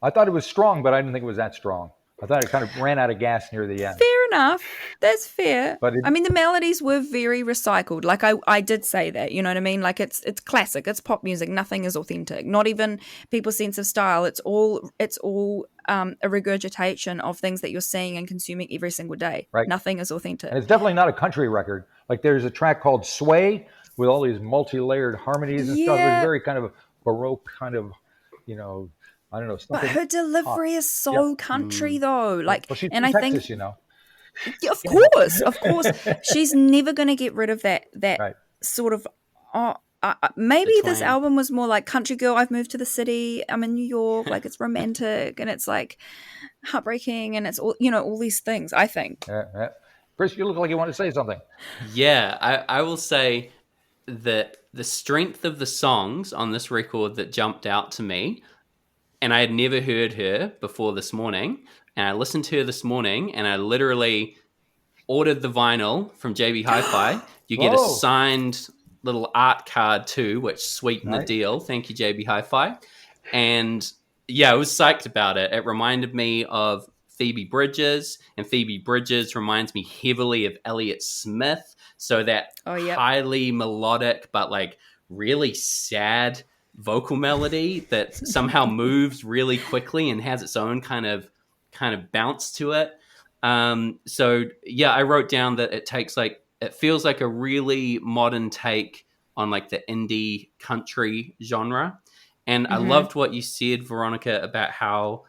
I thought it was strong, but I didn't think it was that strong. I thought it kind of ran out of gas near the end. Fair enough. That's fair. But I mean, the melodies were very recycled. Like I did say that, you know what I mean? Like it's classic. It's pop music. Nothing is authentic. Not even people's sense of style. It's all a regurgitation of things that you're seeing and consuming every single day. Right. Nothing is authentic. And it's definitely not a country record. Like there's a track called Sway with all these multi-layered harmonies and stuff. It's very kind of a Baroque kind of, I don't know. But her delivery is so country though. Like, well, she's and from I Texas, think, yeah, of course, she's never going to get rid of that right. sort of. Maybe this album was more like country girl. I've moved to the city. I'm in New York. Like it's romantic and it's like heartbreaking and it's all all these things. I think. Yeah. Chris, you look like you want to say something. Yeah, I will say that the strength of the songs on this record that jumped out to me. And I had never heard her before this morning. And I listened to her this morning and I literally ordered the vinyl from JB Hi-Fi. You get a signed little art card too, which sweetened the deal. Thank you, JB Hi-Fi. And yeah, I was psyched about it. It reminded me of Phoebe Bridgers, and Phoebe Bridgers reminds me heavily of Elliott Smith. So that highly melodic, but like really sad vocal melody that somehow moves really quickly and has its own kind of bounce to it. So yeah, I wrote down that it feels like a really modern take on like the indie country genre. And I loved what you said, Veronika, about how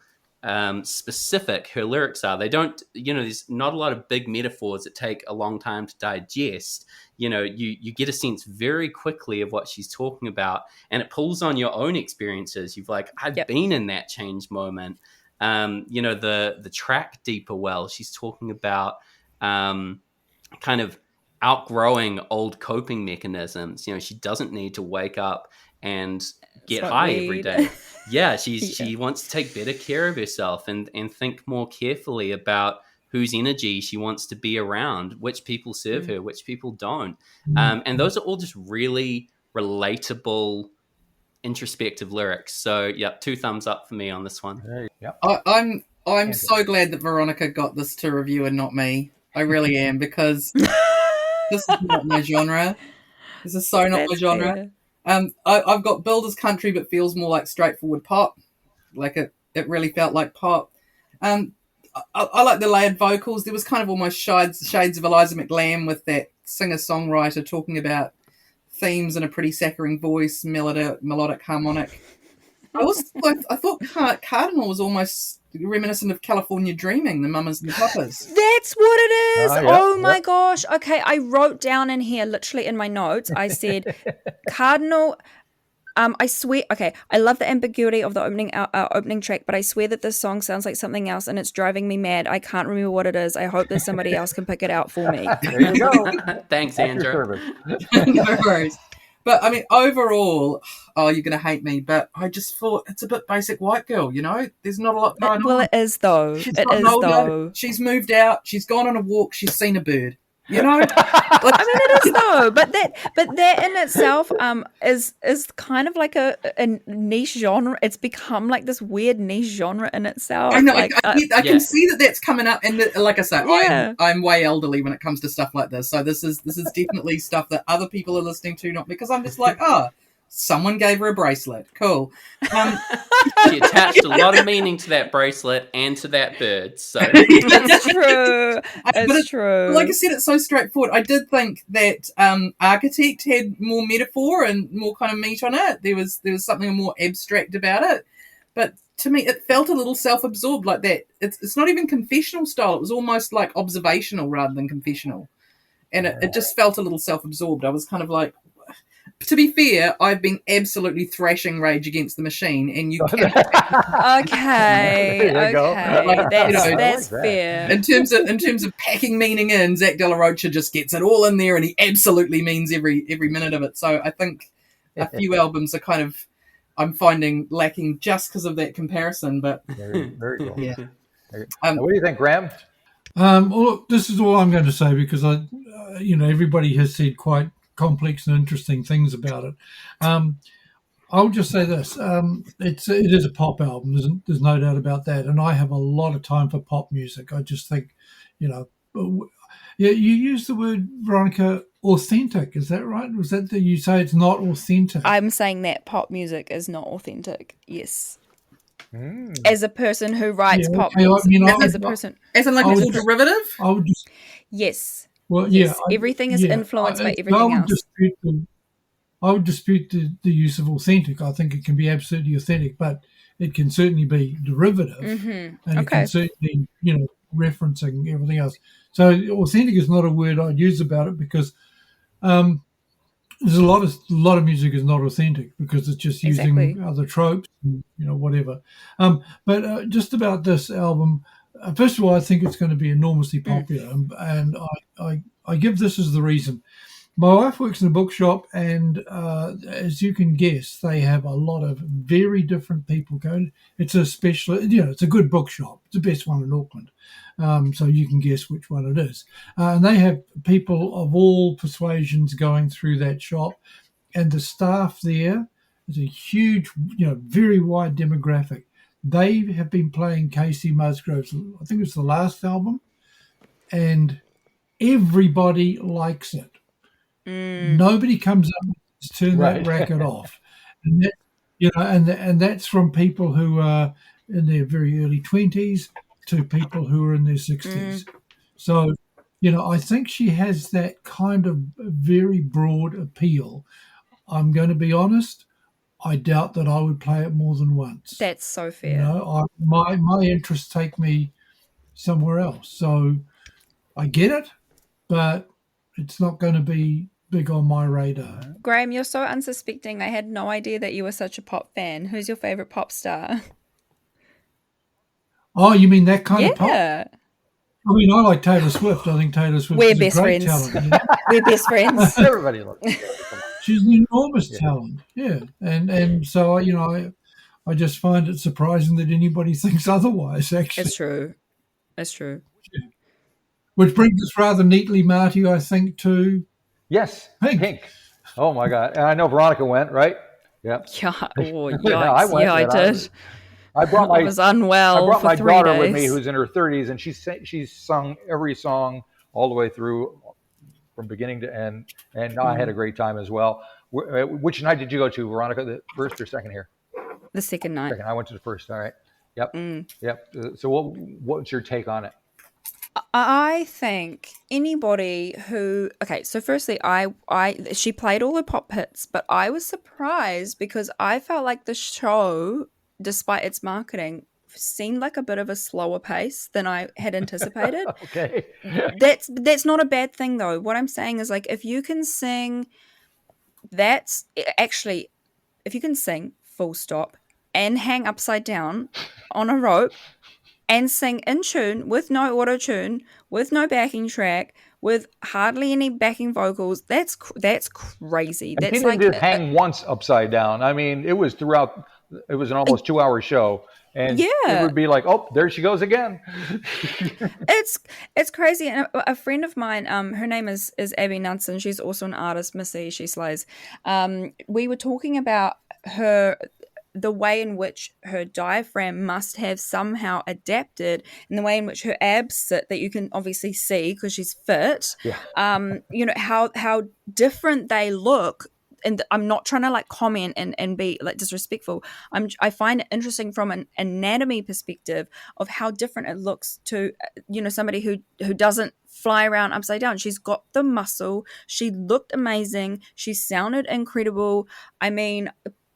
specific her lyrics are. They don't, there's not a lot of big metaphors that take a long time to digest. You get a sense very quickly of what she's talking about, and it pulls on your own experiences. You've like, I've been in that change moment. The track Deeper Well, she's talking about kind of outgrowing old coping mechanisms. She doesn't need to wake up and get high every day. Yeah, she wants to take better care of herself and think more carefully about whose energy she wants to be around, which people serve her, which people don't. And those are all just really relatable, introspective lyrics. So yeah, 2 thumbs up for me on this one. I'm so glad that Veronika got this to review and not me. I really am, because this is not my genre. This is so not my genre. Fair. I've got Builder's Country, but feels more like straightforward pop. Like it really felt like pop. I like the layered vocals. There was kind of almost shades of Eliza McLamb with that singer-songwriter talking about themes in a pretty saccharine voice, melodic harmonic. I thought Cardinal was almost reminiscent of California Dreaming, the Mamas and the Papas. That's what it is. Oh my gosh. Okay, I wrote down in here, literally in my notes, I said, Cardinal. I swear. Okay, I love the ambiguity of the opening track, but I swear that this song sounds like something else, and it's driving me mad. I can't remember what it is. I hope that somebody else can pick it out for me. There you go. Thanks, Andra. No worries. But I mean, overall, you're going to hate me, but I just thought it's a bit basic white girl, There's not a lot going on. Well, it is though. She's moved out. She's gone on a walk. She's seen a bird. I mean, it is though. But that in itself is kind of like a niche genre. It's become like this weird niche genre in itself. I know. I can see that that's coming up, and like I say, I'm way elderly when it comes to stuff like this. So this is definitely stuff that other people are listening to, not because I'm just like, someone gave her a bracelet. Cool. She attached a lot of meaning to that bracelet and to that bird. So it's true. It's true. Like I said, it's so straightforward. I did think that Architect had more metaphor and more kind of meat on it. There was something more abstract about it. But to me, it felt a little self-absorbed like that. It's not even confessional style. It was almost like observational rather than confessional. And it just felt a little self-absorbed. I was kind of like, to be fair, I've been absolutely thrashing Rage Against the Machine, and you can. Okay. Like, that's fair. In terms of packing meaning in, Zach De La Rocha just gets it all in there, and he absolutely means every minute of it. So I think a few albums are kind of, I'm finding, lacking just because of that comparison. But very, very cool. Yeah. What do you think, Graham? Well, look, this is all I'm going to say, because everybody has said quite complex and interesting things about it. I'll just say this: it is a pop album. There's no doubt about that. And I have a lot of time for pop music. I just think, you use the word, Veronika, authentic. Is that right? Was that you say it's not authentic? I'm saying that pop music is not authentic. Yes. As a person who writes pop music, as a person, as in like it's all derivative. I would just yes. Well, yes, everything is influenced by everything else. I would dispute the use of authentic. I think it can be absolutely authentic, but it can certainly be derivative, and it can certainly, referencing everything else. So authentic is not a word I'd use about it, because there's a lot of music is not authentic because it's just using other tropes, and, whatever. But just about this album. First of all, I think it's going to be enormously popular, and I give this as the reason. My wife works in a bookshop, and as you can guess, they have a lot of very different people going. It's a special, it's a good bookshop. It's the best one in Auckland, so you can guess which one it is. And they have people of all persuasions going through that shop, and the staff there is a huge, very wide demographic. they have been playing Kacey Musgraves. I think it was the last album, and everybody likes it. Nobody comes up and says, turn Right. that record off, and that, you know, and that's from people who are in their very early 20s to people who are in their 60s. So, you know, I think she has that kind of very broad appeal. I'm going to be honest. I doubt that I would play it more than once. That's so fair. You know, my interests take me somewhere else. So I get it, but it's not going to be big on my radar. Graham, you're so unsuspecting. I had no idea that you were such a pop fan. Who's your favorite pop star? Oh, you mean that kind of pop? Yeah. I mean, I like Taylor Swift. I think Taylor Swift We're is best a great friends. talent. You know? We're best friends. Everybody loves it. Come on. She's an enormous talent, yeah. And so, you know, I just find it surprising that anybody thinks otherwise, actually. It's true. It's true. Which brings us rather neatly, Marty, I think, to Yes, Pink. Pink. Oh my God! And I know Veronika went, right? Yeah. Yeah. Oh, yikes. Yeah, I went, yeah, I and did. I brought my I was unwell I brought for my 3 daughter days. with me, who's in her 30s, and she's sung every song all the way through, from beginning to end, and I had a great time as well. Which night did you go to, Veronika? The first or second here? The second night. Second. I went to the first. All right. Yep. Yep. So what's your take on it? I think anybody who so firstly she played all the pop hits, but I was surprised because I felt like the show, despite its marketing, seemed like a bit of a slower pace than I had anticipated. Okay. That's not a bad thing though. What I'm saying is, like, if you can sing, if you can sing full stop and hang upside down on a rope and sing in tune with no auto tune, with no backing track, with hardly any backing vocals, that's crazy. And That's she like didn't just hang once upside down. I mean, it was throughout. It was an almost 2-hour show, and it would be like, oh, there she goes again. It's crazy. And a friend of mine, her name is Abby Nunson. She's also an artist, Missy. She slays. We were talking about the way in which her diaphragm must have somehow adapted, and the way in which her abs sit, that you can obviously see because she's fit. Yeah. You know how different they look. And I'm not trying to like comment and be like disrespectful. I find it interesting from an anatomy perspective of how different it looks to, you know, somebody who doesn't fly around upside down. She's got the muscle. She looked amazing. She sounded incredible. I mean,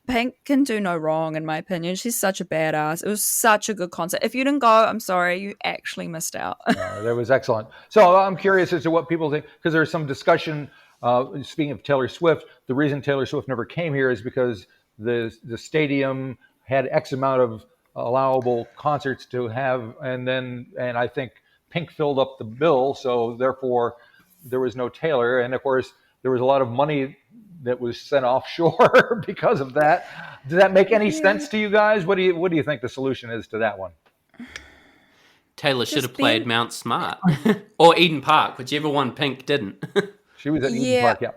Pink can do no wrong, in my opinion. She's such a badass. It was such a good concert. If you didn't go, I'm sorry, you actually missed out. That was excellent. So I'm curious as to what people think, because there's some discussion. Speaking of Taylor Swift, the reason Taylor Swift never came here is because the stadium had X amount of allowable concerts to have, and I think Pink filled up the bill, so therefore there was no Taylor, and of course there was a lot of money that was sent offshore because of that. Does that make any sense to you guys? What do you think the solution is to that one? Taylor should have played Mount Smart or Eden Park, whichever one Pink didn't. She was at Eden Park, yeah.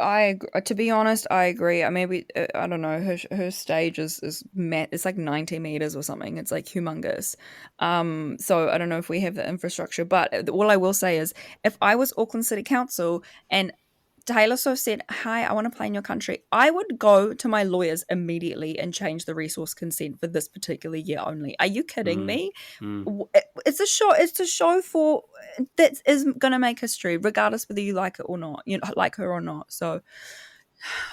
I to be honest, I agree. Maybe I don't know. Her stage is it's like 90 meters or something. It's like humongous. So I don't know if we have the infrastructure. But all I will say is, if I was Auckland City Council and Taylor Swift said, "Hi, I want to play in your country," I would go to my lawyers immediately and change the resource consent for this particular year only. Are you kidding me? It's a show. It's a show for that is going to make history, regardless whether you like it or not. You know, like her or not. So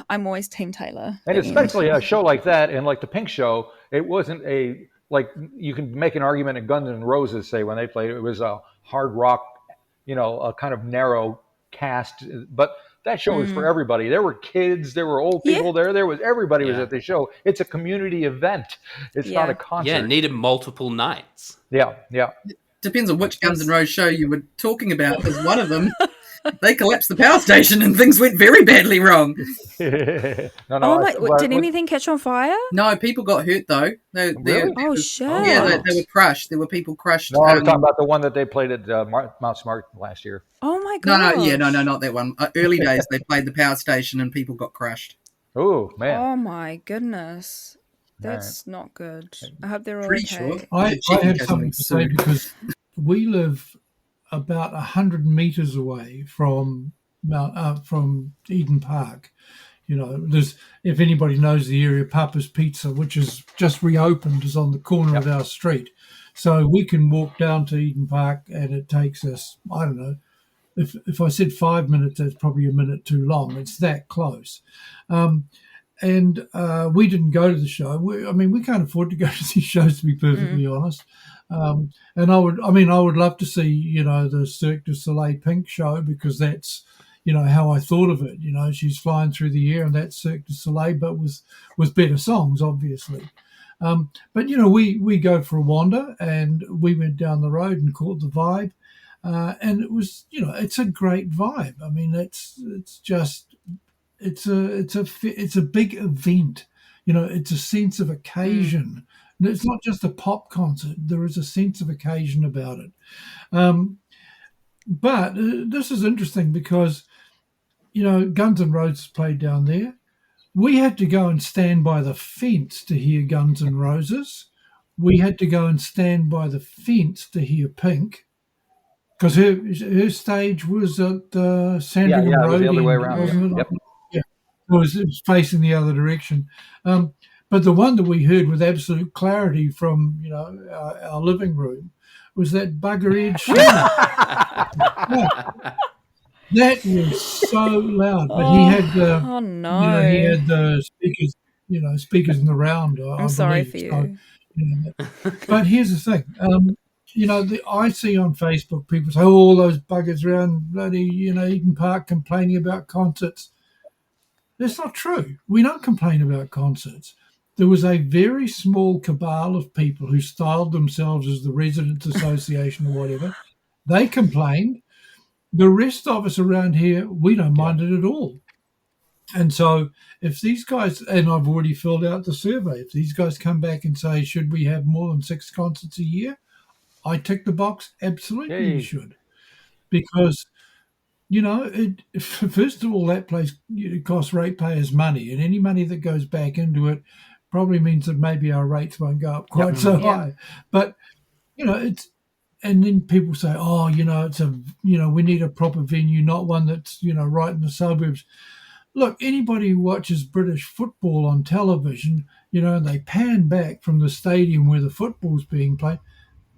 I'm always Team Taylor. And especially a show like that, and like the Pink show, it wasn't like you can make an argument at Guns N' Roses, say, when they played, it was a hard rock, you know, a kind of narrow cast, but that show was for everybody. There were kids, there were old people there. There was everybody was at the show. It's a community event. It's not a concert. Yeah, it needed multiple nights. Yeah. Depends on which Guns N' Roses show you were talking about, because one of them, they collapsed the power station and things went very badly wrong. Did anything catch on fire? No, people got hurt though. Really? Oh shit! Yeah, they were crushed. There were people crushed. No, I was talking about the one that they played at Mount Smart last year. Oh my god! No, not that one. Early days, they played the power station and people got crushed. Oh man! Oh my goodness! That's not good. I hope they're all Pretty okay. sure. I Jenkin have doesn't something to say sue. because we live about 100 meters away from Eden Park. You know, there's, if anybody knows the area, Papa's Pizza, which is just reopened, is on the corner of our street. So we can walk down to Eden Park and it takes us, I don't know, if I said 5 minutes, that's probably a minute too long. It's that close. And we didn't go to the show. We can't afford to go to these shows, to be perfectly honest. And I would love to see, you know, the Cirque du Soleil Pink show, because that's, you know, how I thought of it. You know, she's flying through the air and that's Cirque du Soleil, but with better songs, obviously. But, you know, we go for a wander, and we went down the road and caught the vibe. And it was, you know, it's a great vibe. I mean, it's a big event. You know, it's a sense of occasion. It's not just a pop concert. There is a sense of occasion about it. But this is interesting because, you know, Guns N' Roses played down there. We had to go and stand by the fence to hear Guns N' Roses. We had to go and stand by the fence to hear Pink, because her stage was at Sandringham it Road. was the other way around. Wasn't it? Yep. Yeah, it was facing the other direction. But the one that we heard with absolute clarity from, you know, our living room was that bugger Ed Sheeran. That was so loud, but he had the Oh no! you know, he had the speakers in the round. I'm sorry for you. So, you know, but here's the thing. You know, I see on Facebook people say, "Oh, all those buggers around bloody, you know, Eden Park complaining about concerts." That's not true. We don't complain about concerts. There was a very small cabal of people who styled themselves as the Residents Association or whatever. They complained. The rest of us around here, we don't mind it at all. And so if these guys, and I've already filled out the survey, if these guys come back and say, should we have more than 6 concerts a year? I tick the box, absolutely you should. Because, you know, first of all, that place costs ratepayers money, and any money that goes back into it probably means that maybe our rates won't go up quite so high. But, you know, and then people say, oh, you know, we need a proper venue, not one that's, you know, right in the suburbs. Look, anybody who watches British football on television, you know, and they pan back from the stadium where the football's being played,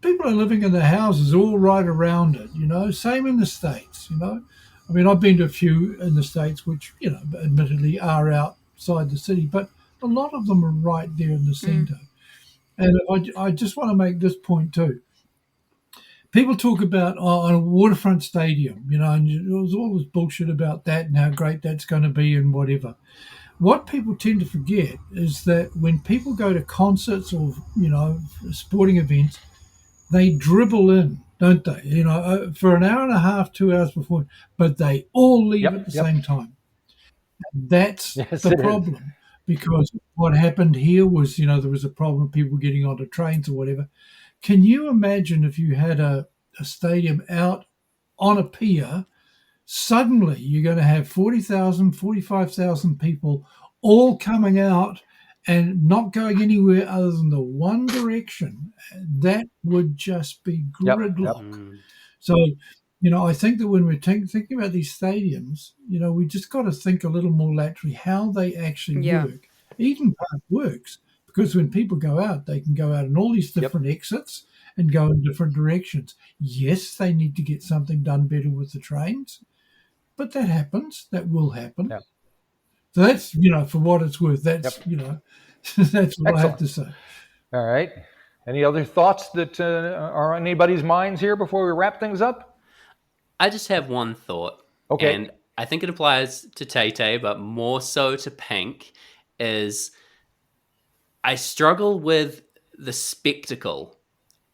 people are living in their houses all right around it, you know, same in the States, you know. I mean, I've been to a few in the States which, you know, admittedly are outside the city, but a lot of them are right there in the centre. And I just want to make this point too. People talk about a waterfront stadium, you know, and there's all this bullshit about that and how great that's going to be and whatever. What people tend to forget is that when people go to concerts or, you know, sporting events, they dribble in, don't they? You know, for an hour and a half, 2 hours before, but they all leave at the same time. That's the problem. Because what happened here was, you know, there was a problem of people getting onto trains or whatever. Can you imagine if you had a stadium out on a pier, suddenly you're going to have 40,000, 45,000 people all coming out and not going anywhere other than the one direction? That would just be gridlock. So, you know, I think that when we're thinking about these stadiums, you know, we just got to think a little more laterally how they actually work. Eden Park works because when people go out, they can go out in all these different exits and go in different directions. Yes, they need to get something done better with the trains, but that happens. That will happen. So that's, you know, for what it's worth, that's, you know, that's what I have to say. All right. Any other thoughts that are on anybody's minds here before we wrap things up? I just have one thought. Okay. And I think it applies to Tay-Tay, but more so to Pink, is I struggle with the spectacle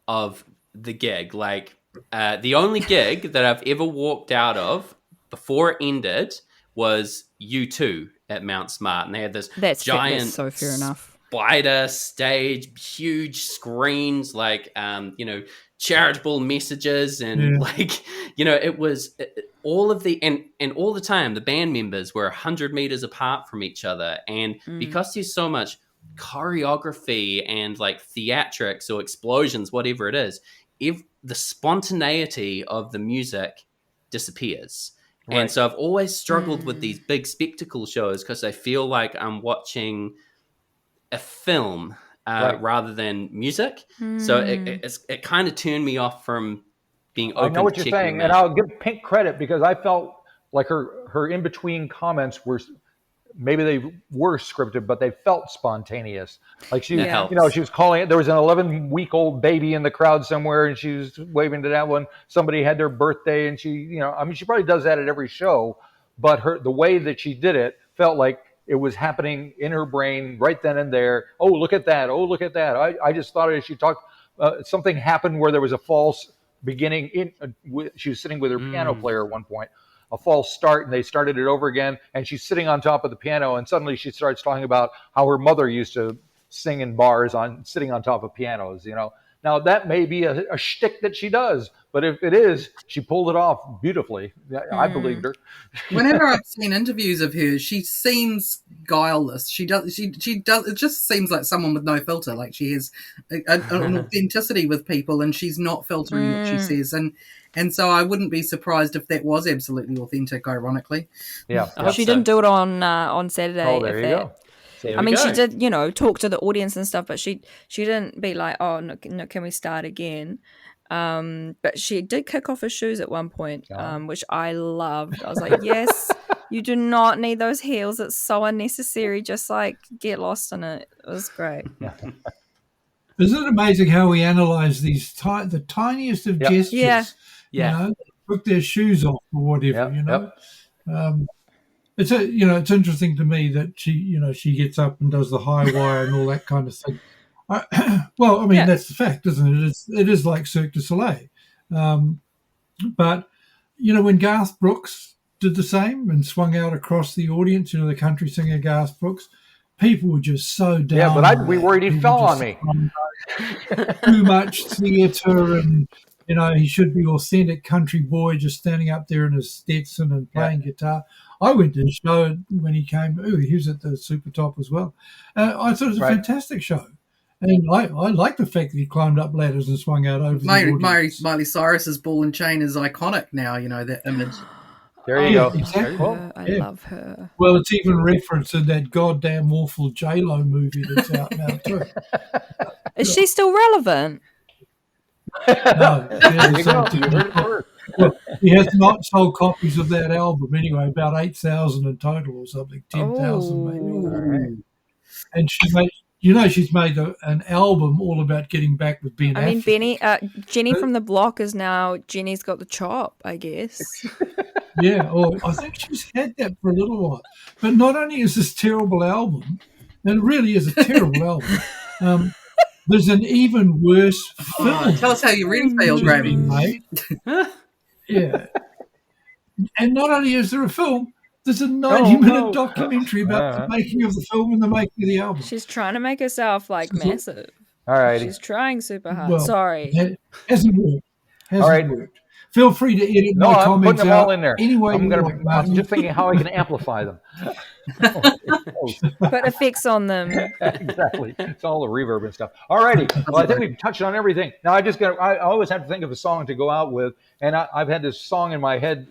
of the gig. Like, the only gig that I've ever walked out of before it ended was U2 at Mount Smart. And they had this giant so fair enough. spider stage, huge screens, like, you know, charitable messages. And like, you know, it was all of the, and all the time, the band members were 100 meters apart from each other. And because there's so much choreography and like theatrics or explosions, whatever it is, the spontaneity of the music disappears. Right. And so I've always struggled with these big spectacle shows because I feel like I'm watching a film rather than music. So it kind of turned me off from being open. I know what to you're checking saying, them and out. I'll give Pink credit because I felt like her in between comments were maybe they were scripted, but they felt spontaneous. Like she, That helps. you know, she was calling it. There was an 11-week-old baby in the crowd somewhere, and she was waving to that one. Somebody had their birthday, and she, you know, I mean, she probably does that at every show, but the way that she did it felt like it was happening in her brain right then and there. Oh, look at that! Oh, look at that! I just thought as she talked, something happened where there was a false beginning. She was sitting with her piano player at one point. A false start, and they started it over again, and she's sitting on top of the piano, and suddenly she starts talking about how her mother used to sing in bars sitting on top of pianos, you know. Now that may be a shtick that she does, but if it is, she pulled it off beautifully. I believed her. Whenever I've seen interviews of her, she seems guileless. She does. It just seems like someone with no filter. Like she has an authenticity with people, and she's not filtering what she says. And so I wouldn't be surprised if that was absolutely authentic. Ironically, Yeah. She didn't do it on Saturday. Oh, there you go. I mean, she did, you know, talk to the audience and stuff, but she didn't be like, oh, no, can we start again? But she did kick off her shoes at one point, which I loved. I was like, yes, you do not need those heels. It's so unnecessary. Just like get lost in it. It was great. Isn't it amazing how we analyze these the tiniest of gestures? Yeah. You know, took their shoes off or whatever. You know, it's it's interesting to me that she gets up and does the high wire and all that kind of thing. Well, I mean that's the fact, isn't it? It is like Cirque du Soleil. But when Garth Brooks did the same and swung out across the audience, the country singer Garth Brooks, people were just so down. Yeah, but I'd be worried he fell on me. Too much theatre, and he should be authentic country boy just standing up there in his Stetson and playing guitar. I went to the show when he came. He was at the Super Top as well. I thought it was a fantastic show. And I like the fact that he climbed up ladders and swung out over the audience. Miley Cyrus's ball and chain is iconic now, that image. There you go. Exactly. I love her. Well, it's even referenced in that goddamn awful J-Lo movie that's out now too. Is she still relevant? No. There you go. You heard it first. Well, he has not sold copies of that album anyway, about 8,000 in total or something, 10,000 maybe. Right. And she's made an album all about getting back with Ben Affleck. Jenny from the Block is now Jenny's Got the Chop, I guess. Yeah, I think she's had that for a little while. But not only is this terrible album, and it really is a terrible album, there's an even worse film. Tell us how you really feel, Graham. Yeah. And not only is there a film, there's a 90-minute documentary about the making of the film and the making of the album. She's trying to make herself massive. All right. She's trying super hard. Well, Sorry. It hasn't worked. All right. Worked. Feel free to edit my I'm comments putting them out all in there. Anyway, I'm just thinking how I can amplify them. Put effects on them. Exactly. It's all the reverb and stuff. All righty. Well, I think we've touched on everything. Now, I always have to think of a song to go out with, and I've had this song in my head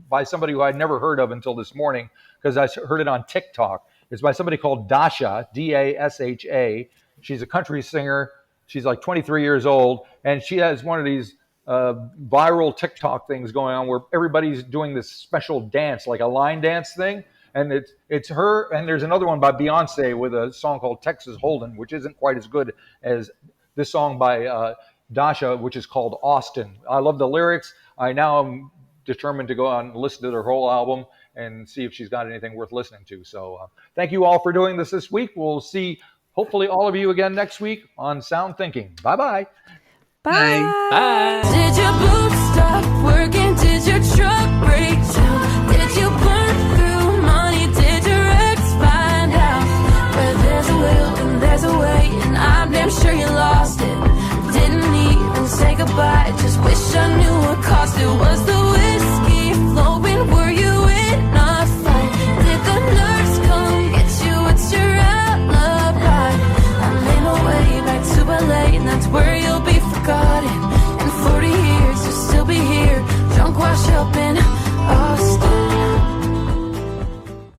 by somebody who I'd never heard of until this morning because I heard it on TikTok. It's by somebody called Dasha, D-A-S-H-A. She's a country singer. She's like 23 years old, and she has one of these viral TikTok things going on where everybody's doing this special dance, like a line dance thing. And it's her, and there's another one by Beyonce with a song called Texas Hold'em, which isn't quite as good as this song by Dasha, which is called Austin. I love the lyrics. I now am determined to go on and listen to their whole album and see if she's got anything worth listening to. So thank you all for doing this week. We'll see, hopefully, all of you again next week on Sound Thinking. Bye-bye. Bye. Bye.